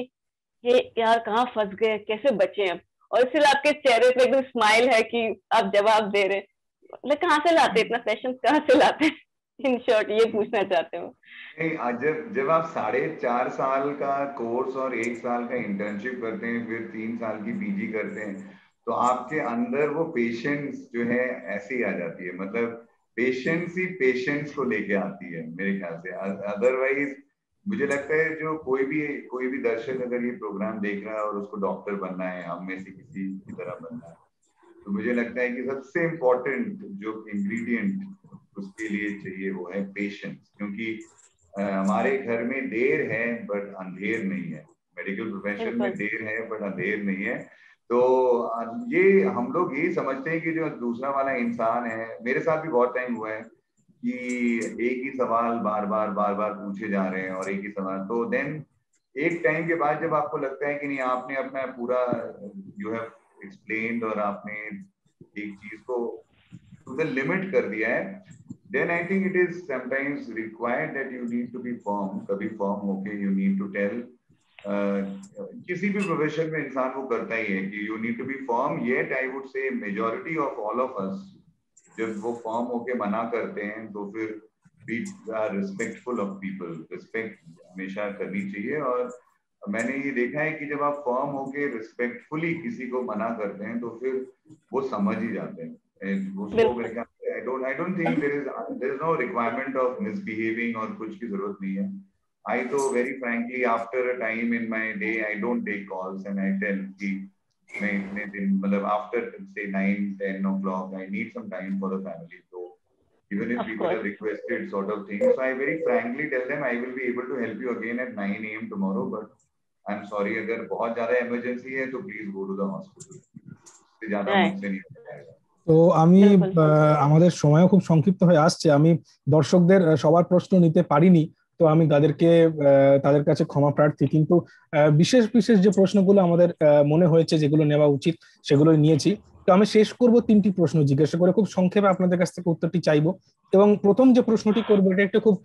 ये यार कहाँ फंस गए, कैसे बचे हम, और इसलिए आपके चेहरे पे एकदम स्माइल है कि आप जवाब दे रहे, मतलब कहाँ से लाते इतना पेशेंस, कहाँ से लाते? इन शॉर्ट ये पूछना चाहते हो। जब आप 4.5 साल का कोर्स और 1 साल का इंटर्नशिप करते हैं, फिर 3 साल की पीजी करते हैं, तो आपके अंदर वो पेशेंस जो है ऐसे ही आ जाती है। मतलब पेशेंस ही पेशेंस को लेके आती है मेरे ख्याल से। अदरवाइज मुझे लगता है जो कोई भी दर्शक अगर ये प्रोग्राम देख रहा है और उसको डॉक्टर बनना है, हम में से किसी की तरह बनना है, तो मुझे लगता है कि सबसे इम्पोर्टेंट जो इंग्रेडिएंट उसके लिए चाहिए वो है पेशेंस। क्योंकि हमारे घर में देर है बट अंधेर नहीं है, मेडिकल प्रोफेशन में देर है बट अंधेर नहीं है। तो ये हम लोग ये समझते हैं कि जो दूसरा वाला इंसान है, मेरे साथ भी बहुत टाइम हुआ है कि एक ही सवाल बार बार पूछे जा रहे हैं और एक ही सवाल, तो देन एक टाइम के बाद जब आपको लगता है कि नहीं आपने अपना पूरा यू हैव एक्सप्लेन्ड और आपने एक चीज को टू द लिमिट कर दिया है, then I think it is sometimes required that you need to be firm, कभी firm होके you need to tell किसी भी प्रोफेशन में इंसान वो करता ही है कि you need to be firm, yet I would say majority of all of us जब वो फर्म होके मना करते हैं तो फिर we are respectful of people. Respect हमेशा करनी चाहिए, और मैंने ये देखा है कि जब आप फर्म होके रिस्पेक्टफुली किसी को मना करते हैं तो फिर वो समझ ही जाते हैं उसको। मेरे ख्याल से I don't think there is no requirement of misbehaving और कुछ की जरूरत नहीं है। I though very frankly after a time in my day I don't take calls and I tell कि मैं इतने दिन मतलब after say 9-10 o'clock I need some time for the family. So even if people have requested sort of things, so I very frankly tell them I will be able to help you again at 9 AM tomorrow, but I'm sorry अगर बहुत ज्यादा emergency है तो please go to the hospital. इससे ज्यादा मुझसे नहीं हो पाएगा। তো আমি আমাদের সময়ও খুব সংক্ষিপ্ত হয়ে আসছে, আমি দর্শকদের সবার প্রশ্ন নিতে পারিনি, তো আমি তাদের কাছে ক্ষমা প্রার্থী, কিন্তু বিশেষ বিশেষ যে প্রশ্নগুলো আমাদের মনে হয়েছে যেগুলো নেওয়া উচিত সেগুলোই নিয়েছি। তো আমি শেষ করব 3টি প্রশ্ন জিজ্ঞাসা করে, খুব সংক্ষেপে আপনাদের কাছ থেকে উত্তরটি চাইবো। এবং প্রথম যে প্রশ্নটি করবো এটা একটা খুব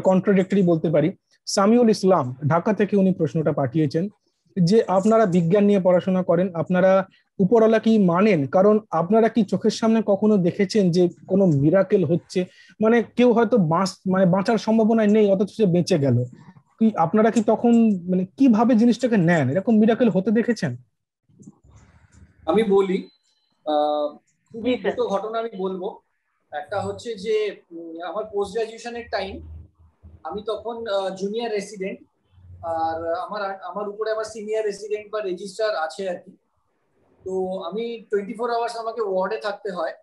কন্ট্রাডিক্টরি বলতে পারি। সামিউল ইসলাম ঢাকা থেকে উনি প্রশ্নটা পাঠিয়েছেন যে আপনারা বিজ্ঞান নিয়ে পড়াশোনা করেন, আপনারা উপরওয়ালা কি মানেন? কারণ আপনারা কি চোখের সামনে কখনো দেখেছেন যে কোনো মিরাকেল হচ্ছে, মানে কেউ হয়তো বাঁচার সম্ভাবনা নেই অথচ সে বেঁচে গেল, কি আপনারা কি তখন মানে কিভাবে জিনিসটাকে নেন? এরকম মিরাকেল হতে দেখেছেন? আমি বলি, খুবই দুটো ঘটনা আমি বলবো। একটা হচ্ছে যে আমার পোস্ট গ্রাজুয়েশনের টাইম, আমি তখন জুনিয়র রেসিডেন্ট, আর আমার উপরে আমার সিনিয়র রেসিডেন্ট বা রেজিস্ট্রার আছে আর কি। তো আমি 24 আওয়ার্স আমাকে ওয়ার্ডে থাকতে হয়।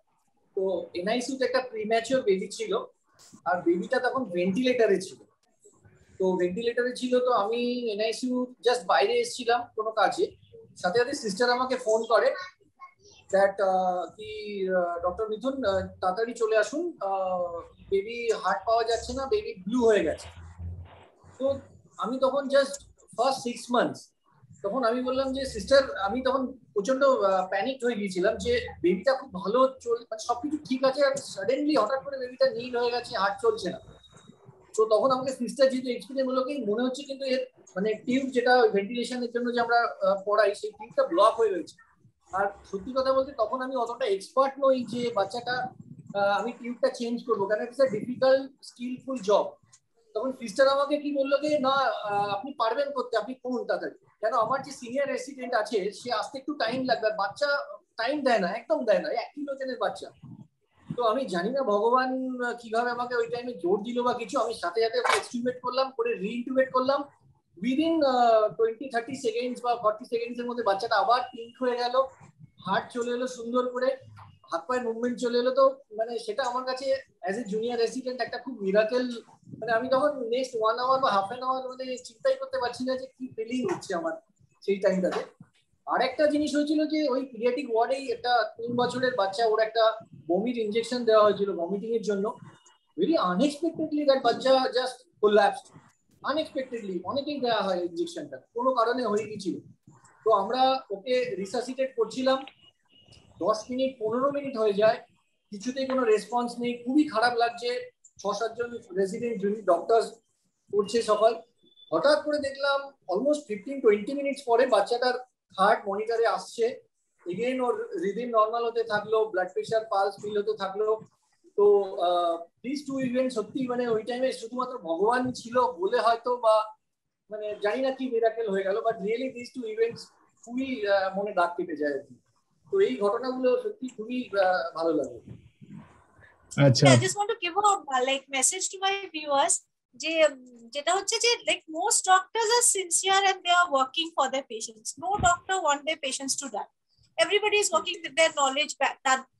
তো এনআইসিউতে একটা প্রিম্যাচিওর বেবি ছিল, আর বেবিটা তখন ভেন্টিলেটারে ছিল। তো আমি এনআইসিউ জাস্ট বাইরে এসেছিলাম কোনো কাজে, সাথে সাথে সিস্টার আমাকে ফোন করে দ্যাট কি ডক্টর মিথুন তাড়াতাড়ি চলে আসুন, বেবি হার্ট পাওয়া যাচ্ছে না, বেবি ব্লু হয়ে গেছে। তো আমি তখন জাস্ট ফার্স্ট 6 মান্থস, তখন আমি বললাম যে সিস্টার, আমি তখন প্রচন্ড প্যানিক হয়ে গিয়েছিলাম যে বেবিটা খুব ভালো মানে সবকিছু ঠিক আছে, আর সাডেনলি হঠাৎ করে বেবিটা নীল হয়ে গেছে, হার্ট চলছে না। তো তখন আমাকে সিস্টার যেহেতু এক্সপিরিয়েন্স হলো কি মনে হচ্ছে কিন্তু এর মানে টিউব যেটা ভেন্টিলেশনের জন্য যে আমরা পড়াই সেই টিউবটা ব্লক হয়ে রয়েছে। আর সত্যি কথা বলতে তখন আমি অতটা এক্সপার্ট নই যে বাচ্চাটা আমি টিউবটা চেঞ্জ করবো, কারণ it's a difficult skillful job. তখন সিস্টার আমাকে কি বললো যে না আপনি পারবেন করতে, আপনি করুন তাড়াতাড়ি, কেন আমার যে সিনিয়র রেসিডেন্ট আছে সে আসতে একটু টাইম লাগবে, বাচ্চা টাইম দেয় না, একদম দেয় না, 1 কিলো ওজনের বাচ্চা। তো আমি জানি না ভগবান কিভাবে আমাকে ওই টাইমে জোর দিল বা কিছু, আমি সাথে সাথে ওকে এক্সটিউবেট করলাম, করে রিইনটিউবেট করলাম। উইদিন 20-30 সেকেন্ডস বা 40 সেকেন্ডসের মধ্যে বাচ্চাটা আবার পিঙ্ক হয়ে গেল, হার্ট চলে এলো সুন্দর করে, হাত পায়ের মুভমেন্ট চলে এলো। তো মানে সেটা আমার কাছে অ্যাজ এ জুনিয়র রেসিডেন্ট একটা খুব মিরাকেল, মানে আমি তখন নেক্সট 1 আওয়ার বা হাফ অ্যান আওয়ার মানে চিন্তাই করতে পারছি না যে কি ফিলিং হচ্ছে আমার সেই টাইমটাতে। আর একটা জিনিস হয়েছিল যে ওই পিডিয়াট্রিক ওয়ার্ডেই একটা 3 বছরের বাচ্চা, ওর একটা বমির ইনজেকশন দেওয়া হয়েছিল ভমিটিং এর জন্য। ভেরি আনএক্সপেক্টেডলি দ্যাট বাচ্চা জাস্ট কোল্যাপসড, আনএক্সপেক্টেডলি। অনেকেই দেওয়া হয় ইনজেকশনটা, কোনো কারণে হয়ে গিয়েছিল। তো আমরা ওকে রিসাসিটেট করছিলাম, 10 মিনিট 15 মিনিট হয়ে যায়, কিছুতেই কোনো রেসপন্স নেই, খুবই খারাপ লাগছে। 6-7 জন রেসিডেন্ট ডক্টর করছে সকাল। হঠাৎ করে দেখলাম অলমোস্ট 15-20 মিনিটস পরে বাচ্চাটার হার্ট মনিটরে আসছে, এগেইন ওর রিদিম নর্মাল হতে থাকলো, ব্লাড প্রেশার পালস ফিল হতে থাকলো। তো দিস টু ইভেন্ট সত্যি মানে ওই টাইমে শুধুমাত্র ভগবান ছিল বলে হয়তো, বা মানে জানি না কি মিরাকেল হয়ে গেল, but really this two events খুবই মনে দাগ কেটে যায় আর কি। তো এই ঘটনাগুলো সত্যি খুবই ভালো লাগে। আচ্ছা, I just want to give a like message to my viewers যে যেটা হচ্ছে যে like most doctors are sincere and they are working for their patients. No doctor want their patients to die. Everybody is working with their knowledge,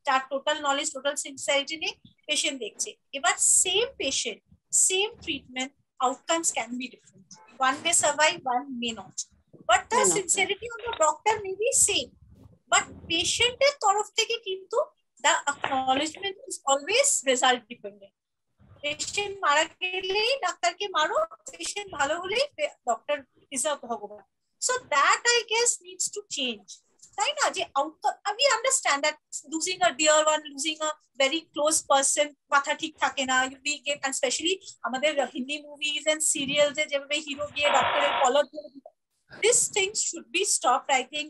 তার total knowledge, total sincerity নিয়ে patient দেখছে। এবার same patient, same treatment, outcomes can be different. One may survive, one may not. But the sincerity of the doctor may be same. But patient এর তরফ থেকে কিন্তু the acknowledgement is always result dependent. Patient মারা গেলেই ডাক্তারকে মারো, patient ভালো হলেই doctor is a ভগবান. So that I guess needs to change. তাই না? যে outcome, we understand that losing a dear one, losing a very close person, মাথা ঠিক থাকে না, we get, and especially আমাদের হিন্দি movies and serials এ যেভাবে হিরো গিয়ে ডক্টরের কলার ধরে these things should be stopped. I think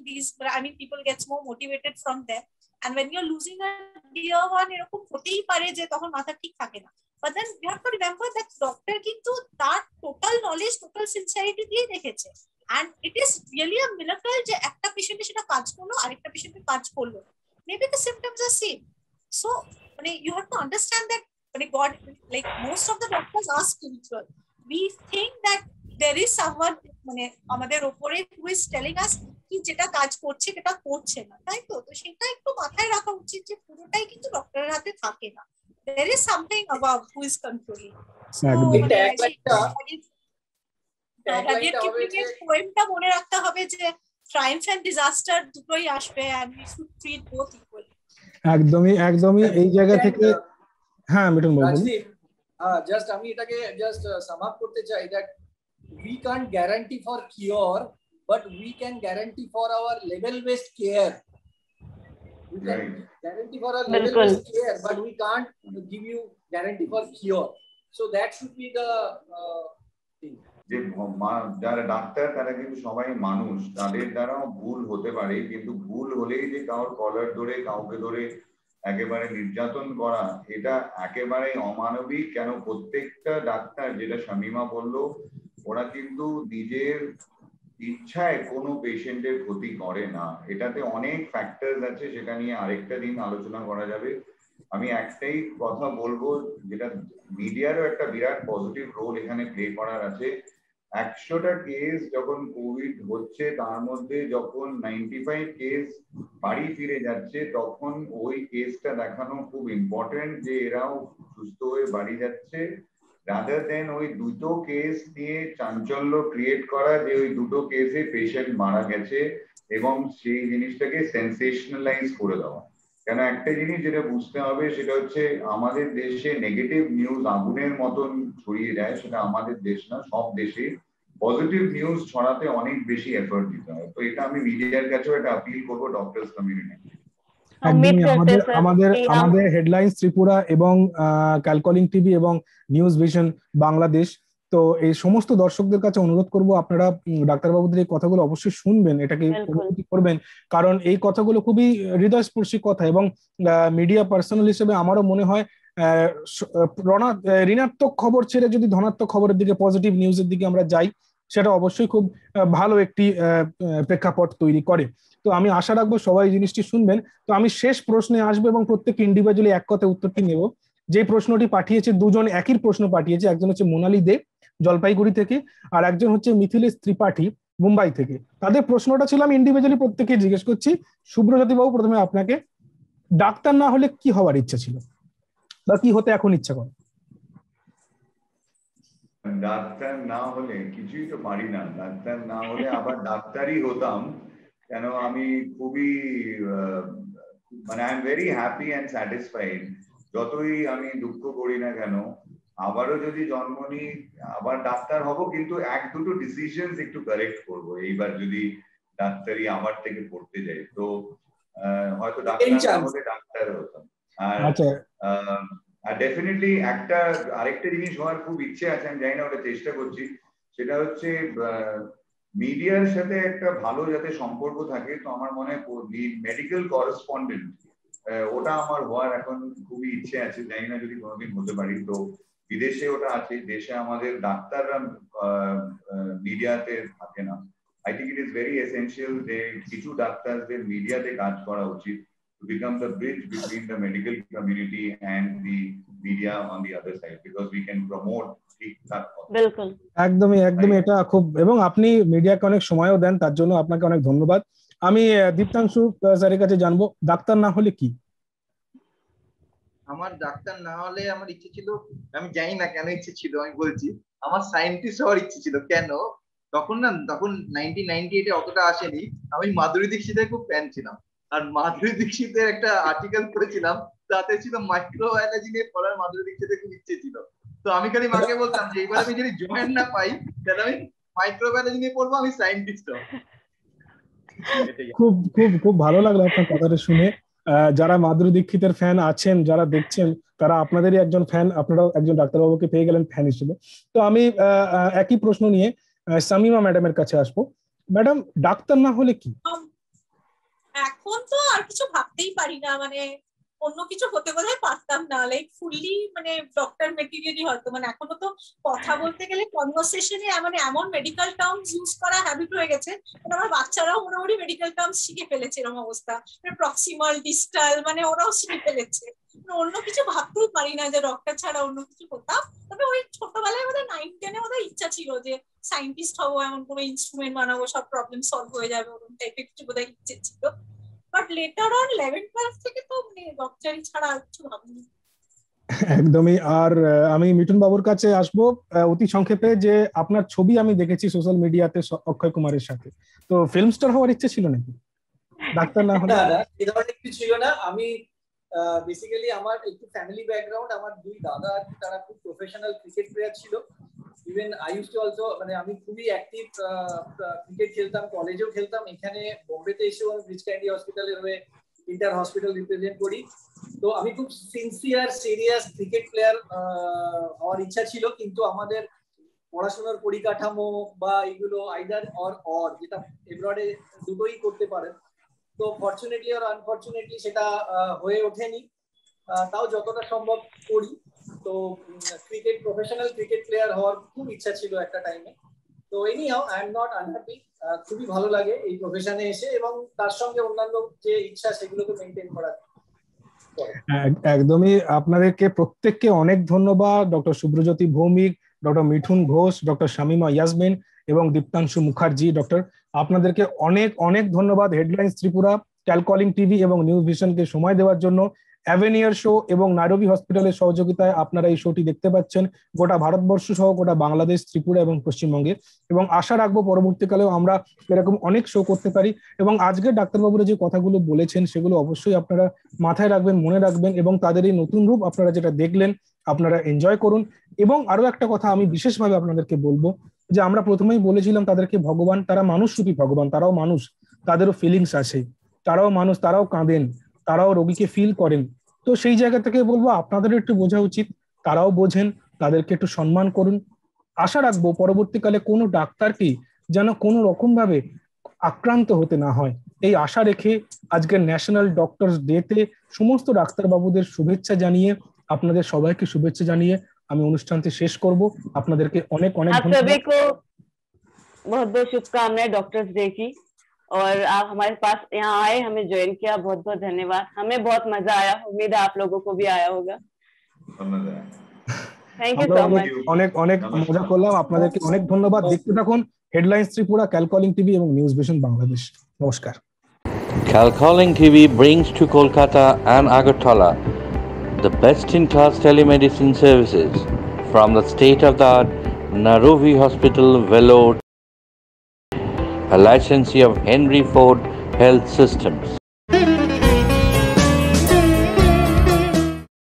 people gets more motivated from them. And when you're losing a dear one, এরকম হতেই পারে যে তখন মাথা ঠিক থাকে না। But then you have to remember that doctor কিন্তু তার total knowledge, total sincerity দিয়ে দেখেছে। And it is really a miracle যে একটা পেশেন্টে সেটা কাজ করলো, আরেকটা পেশেন্টে কাজ করলো। Maybe the symptoms are same. So you have to understand that God, like most of the doctors are spiritual. We think that there is someone আমাদের উপরে who is telling us কি যেটা কাজ করছে সেটা করছে না, তাই তো? তো সেটা একটু মাথায় রাখা উচিত যে পুরোটাই কিন্তু ডক্টরের হাতে থাকে না। There is something above who is controlling. So পোয়েমটা মনে রাখতে হবে যে ট্রায়াম্ফ এন্ড ডিজাস্টার দুটোই আসবে, and we should treat both equally. একদমই এই জায়গা থেকে হ্যাঁ মিঠুন বলুন। জাস্ট আমি এটাকে জাস্ট সাম আপ করতে চাই that we can't guarantee for cure, but we can guarantee for our level based care. We can guarantee for our level based care, but we can't give you guarantee for cure. So that should be the thing. যে যারা doctor তারা কিন্তু সবাই মানুষ, তাদের দ্বারাও ভুল হতে পারে, কিন্তু ভুল হলেই যে কাউর কলার ধরে কাউকে ধরে একেবারে নির্যাতন করা এটা একেবারে অমানবিক। কেন প্রত্যেকটা ডাক্তার, যেটা শামিমা বললো, ওরা কিন্তু নিজের ইচ্ছায় কোনো পেশেন্টের ক্ষতি করে না। এটাতে অনেক ফ্যাক্টরস আছে, সেটা নিয়ে আরেকটা দিন আলোচনা করা যাবে। আমি একটাই কথা বলবো, যেটা মিডিয়ারও একটা বিরাট পজিটিভ রোল এখানে প্লে করার আছে। 100টা কেস যখন কোভিড হচ্ছে, তার মধ্যে যখন 95 কেস বাড়ি ফিরে যাচ্ছে, তখন ওই কেসটা দেখানো খুব ইম্পর্টেন্ট যে এরাও সুস্থ হয়ে বাড়ি যাচ্ছে, রাদার দেন ওই দুটো কেস নিয়ে চাঞ্চল্য ক্রিয়েট করা যে ওই দুটো কেসে পেশেন্ট মারা গেছে এবং সেই জিনিসটাকে সেন্সেশনালাইজ করে দেওয়া। কেন একটা জিনিস যেটা বুঝতে হবে সেটা হচ্ছে আমাদের দেশে নেগেটিভ নিউজ আগুনের মতন ছড়িয়ে যায়, সেটা আমাদের দেশ না, সব দেশে পজিটিভ নিউজ ছড়াতে অনেক বেশি এফর্ট দিতে হয়। তো এটা আমি মিডিয়ার কাছেও একটা আপিল করবো ডক্টরস কমিউনিটি। আমাদের হেডলাইন্স ত্রিপুরা এবং ক্যালকলিং টিভি এবং নিউজ ভিশন বাংলাদেশ, তো এই সমস্ত দর্শকদের কাছে অনুরোধ করব আপনারা ডাক্তারবাবুদের এই কথাগুলো অবশ্যই শুনবেন, এটাকে অনুমতি করবেন, কারণ এই কথাগুলো খুবই হৃদয়স্পর্শী কথা। এবং মিডিয়া পার্সোনাল হিসেবে আমারও মনে হয় ঋণাত্মক খবর ছেড়ে যদি ধনাত্মক খবরের দিকে, পজিটিভ নিউজের দিকে আমরা যাই, সেটা অবশ্যই খুব ভালো একটি প্রেক্ষাপট তৈরি করে। তো আমি আশা রাখবো সবাই জিনিসটি শুনবেন। তো আমি শেষ প্রশ্নে আসবো এবং প্রত্যেক ইন্ডিভিজুয়ালি এক কথায় উত্তরটি নেব। যে প্রশ্নটি পাঠিয়েছে, দুজন একই প্রশ্ন পাঠিয়েছে, একজন হচ্ছে মোনালি দে জলপাইগুড়ি থেকে, আর একজন হচ্ছে মিথিলেশ ত্রিপাঠী মুম্বাই থেকে। তাদের প্রশ্নটা ছিল, আমি ইন্ডিভিজুয়ালি প্রত্যেককে জিজ্ঞেস করছি। সুব্রজ্যোতি বাবু, প্রথমে আপনাকে, ডাক্তার না হলে কি হওয়ার ইচ্ছা ছিল বা কি হতে এখন ইচ্ছা করে? ডাক্তার না হলে কিছুই তো পারি না, ডাক্তার না হলে আবার ডাক্তারই হতাম। কেন আমি খুবই I am very happy and satisfied. যতই আমি দুঃখ করি না কেন, আবারও যদি জন্ম নিই আবার ডাক্তার হব, কিন্তু এক দুটো ডিসিশন একটু কারেক্ট করবো এইবার যদি ডাক্তারি আবার থেকে পড়তে যাই। তো হয়তো ডাক্তার না হলে ডাক্তার হতাম। আর ডেফিনেটলি আরেকটা জিনিস হওয়ার খুব ইচ্ছে আছে, আমি জানি না, ওটা চেষ্টা করছি। সেটা হচ্ছে মিডিয়ার সাথে একটা ভালো যাতে সম্পর্ক থাকে। তো আমার মনে হয় মেডিকেল করেসপন্ডেন্ট, ওটা আমার হওয়ার এখন খুবই ইচ্ছে আছে, জানি না যদি কোনোদিন হতে পারি। তো বিদেশে ওটা আছে, দেশে আমাদের ডাক্তাররা মিডিয়াতে থাকে না। I think it is very essential যে কিছু ডাক্তারদের মিডিয়াতে কাজ করা উচিত, to become the bridge between the medical community and the media on the other side, because we can promote বিলকুল একদমই এটা খুব, এবং আপনি মিডিয়াকে অনেক সময়ও দেন, তার জন্য আপনাকে অনেক ধন্যবাদ। আমি দীপ্তাংশু স্যারের কাছে জানবো, ডাক্তার না হলে কি? আমার ডাক্তার না হলে আমার ইচ্ছে ছিল, আমি জানি না কেন ইচ্ছে ছিল, আমি বলছি আমার সায়েন্টিস্ট হওয়ার ইচ্ছে ছিল। কেন? তখন 1998-এ অতটা আসেনি। আমি মাধুরী দীক্ষিতের খুব ফ্যান ছিলাম, আর মাধুরী দীক্ষিতের একটা আর্টিকেল পড়েছিলাম, তাতে ছিল মাইক্রোবায়োলজি নিয়ে পড়ার মাধুরী দীক্ষিতের খুব ইচ্ছে ছিল। তো আমি খালি মাকে বলতাম যে এইবার আমি যদি জয়েন না পাই তাহলে আমি মাইক্রোবায়োলজি নিয়ে পড়বো, আমি সায়েন্টিস্ট হব। খুব খুব খুব ভালো লাগলো আপনার কথাটা শুনে। যারা মাধুরী দীক্ষিতের ফ্যান আছেন, যারা দেখছেন, তারা আপনাদেরই একজন ফ্যান, আপনারাও একজন ডাক্তারবাবুকে পেয়ে গেলেন ফ্যান হিসেবে। তো আমি একই প্রশ্ন নিয়ে শামিমা ম্যাডামের কাছে আসবো। ম্যাডাম ডাক্তার না হলে কি? এখন তো আর কিছু ভাবতেই পারি না, মানে অন্য কিছু হতে বোধহয় পারতাম না, লাইক ফুললি মানে ডক্টর মেটেরিয়ালই হয়তো। মানে এখনো তো কথা বলতে গেলে কনভারসেশনে মানে এমন মেডিকেল টার্মস ইউজ করা হ্যাবিট হয়ে গেছে, মানে আমার বাচ্চারাও মোটামুটি মেডিকেল টার্মস শিখে ফেলেছে এরকম অবস্থা, প্রক্সিমাল ডিস্টাল মানে ওরাও শিখে ফেলেছে। অন্য কিছু ভাবতেই পারি না যে ডক্টর ছাড়া অন্য কিছু হতাম। তবে ওই ছোটবেলায় বোধহয় 9-10-এ বোধহয় ইচ্ছা ছিল যে সায়েন্টিস্ট হবো, এমন কোনো ইনস্ট্রুমেন্ট বানাবো, সব প্রবলেম সলভ হয়ে যাবে, ওরকম টাইপের কিছু বোধহয় ইচ্ছে ছিল। বাট লেটার অন 11-12 থেকে তো মানে ডক্টরি ছাড়া আর কিছু ভাবিনি। একদমই। আর আমি মিঠুন বাবুর কাছে আসবো অতি সংক্ষেপে, যে আপনার ছবি আমি দেখেছি সোশ্যাল মিডিয়াতে অক্ষয় কুমারের সাথে, তো ফিল্ম স্টার হওয়ার ইচ্ছে ছিল নাকি ডাক্তার না হলে? না, এই ধরনের কিছু ছিল না। আমি বেসিক্যালি আমার একটু ফ্যামিলি ব্যাকগ্রাউন্ড, আমার দুই দাদা তারা খুব প্রফেশনাল ক্রিকেট প্লেয়ার ছিল। Even I use to also, মানে আমি খুবই অ্যাক্টিভ ক্রিকেট খেলতাম, কলেজেও খেলতাম। এখানে বোম্বেতে এসেও আমি ব্রিজ ক্যান্ডি হসপিটালের হয়ে ইন্টার হসপিটাল রিপ্রেজেন্ট করি। তো আমি খুব সিনসিয়ার সিরিয়াস ক্রিকেট প্লেয়ার হওয়ার ইচ্ছা ছিল, কিন্তু আমাদের পড়াশোনার পরিকাঠামো বা এইগুলো আইদার অর যেটা এব্রডে দুটোই করতে পারেন, তো ফরচুনেটলি আর আনফরচুনেটলি সেটা হয়ে ওঠেনি। তাও যতটা সম্ভব করি। তো ক্রিকেট প্রফেশনাল ক্রিকেট প্লেয়ার হওয়ার খুব ইচ্ছা ছিল একটা টাইমে। তো anyhow I am not unhappy, খুবই ভালো লাগে এই প্রফেশনে এসে, এবং তার সঙ্গে অন্যান্য যে ইচ্ছা সেগুলোকে মেনটেন করা। একদমই। আপনাদেরকে প্রত্যেককে অনেক ধন্যবাদ, doctor Subhrajyoti Bhowmik, doctor Mithun Ghosh, doctor Shamima Yasmin এবং দীপ্তাংশু মুখার্জি। ডক্টর আপনাদেরকে অনেক অনেক ধন্যবাদ হেডলাইন্স ত্রিপুরা, ক্যালকলিং টিভি এবং নিউজ ভিশনকে সময় দেওয়ার জন্য। অ্যাভেনিয়ার শো এবং নাইরোবি হসপিটালের সহযোগিতায় আপনারা এই শোটি দেখতে পাচ্ছেন গোটা ভারতবর্ষ সহ গোটা বাংলাদেশ, ত্রিপুরা এবং পশ্চিমবঙ্গে, এবং আশা রাখবো পরবর্তীকালেও আমরা এরকম অনেক শো করতে পারি। এবং আজকে ডাক্তারবাবুরা যে কথাগুলো বলেছেন সেগুলো অবশ্যই আপনারা মাথায় রাখবেন, মনে রাখবেন, এবং তাদের এই নতুন রূপ আপনারা যেটা দেখলেন আপনারা এনজয় করুন। এবং আরো একটা কথা আমি বিশেষভাবে আপনাদেরকে বলবো, যে আমরা প্রথমেই বলেছিলাম তাদেরকে ভগবান, তারা মানুষরূপী ভগবান, তারাও মানুষ, তাদেরও ফিলিংস আছে, তারাও মানুষ, তারাও কাঁদেন, তারাও রোগীকে ফিল করেন। তো সেই জায়গা থেকে বলবো আপনাদের একটু বোঝা উচিত, তারাও বোঝেন, তাদেরকে একটু সম্মান করুন। আশা রাখবো পরবর্তীকালে কোনো ডাক্তারকে যেন কোনো রকম ভাবে আক্রান্ত হতে না হয়, এই আশা রেখে আজকের ন্যাশনাল ডক্টরস ডেতে সমস্ত ডাক্তারবাবুদের শুভেচ্ছা জানিয়ে, আপনাদের সবাইকে শুভেচ্ছা জানিয়ে আমি অনুষ্ঠানটি শেষ করব। আপনাদেরকে অনেক অনেক ধন্যবাদ। आप सभी को बहुत बहुत शुभकामनाएं डॉक्टर्स डे की, और आप हमारे पास यहाँ आए, हमें ज्वाइन किया, बहुत बहुत धन्यवाद। हमें बहुत मजा आया, उम्मीद है आप लोगों को भी आया होगा। Thank you so much. অনেক অনেক মজা করলাম, আপনাদেরকে অনেক ধন্যবাদ। দেখতে থাকুন হেডলাইন্স ত্রিপুরা, ক্যালকলিং টিভি এবং নিউজ ভিশন বাংলাদেশ। নমস্কার। Calcalling TV brings to Kolkata and Agartala the best-in-class telemedicine services from the state-of-the-art Narovi Hospital, Vellore, a licensee of Henry Ford Health Systems.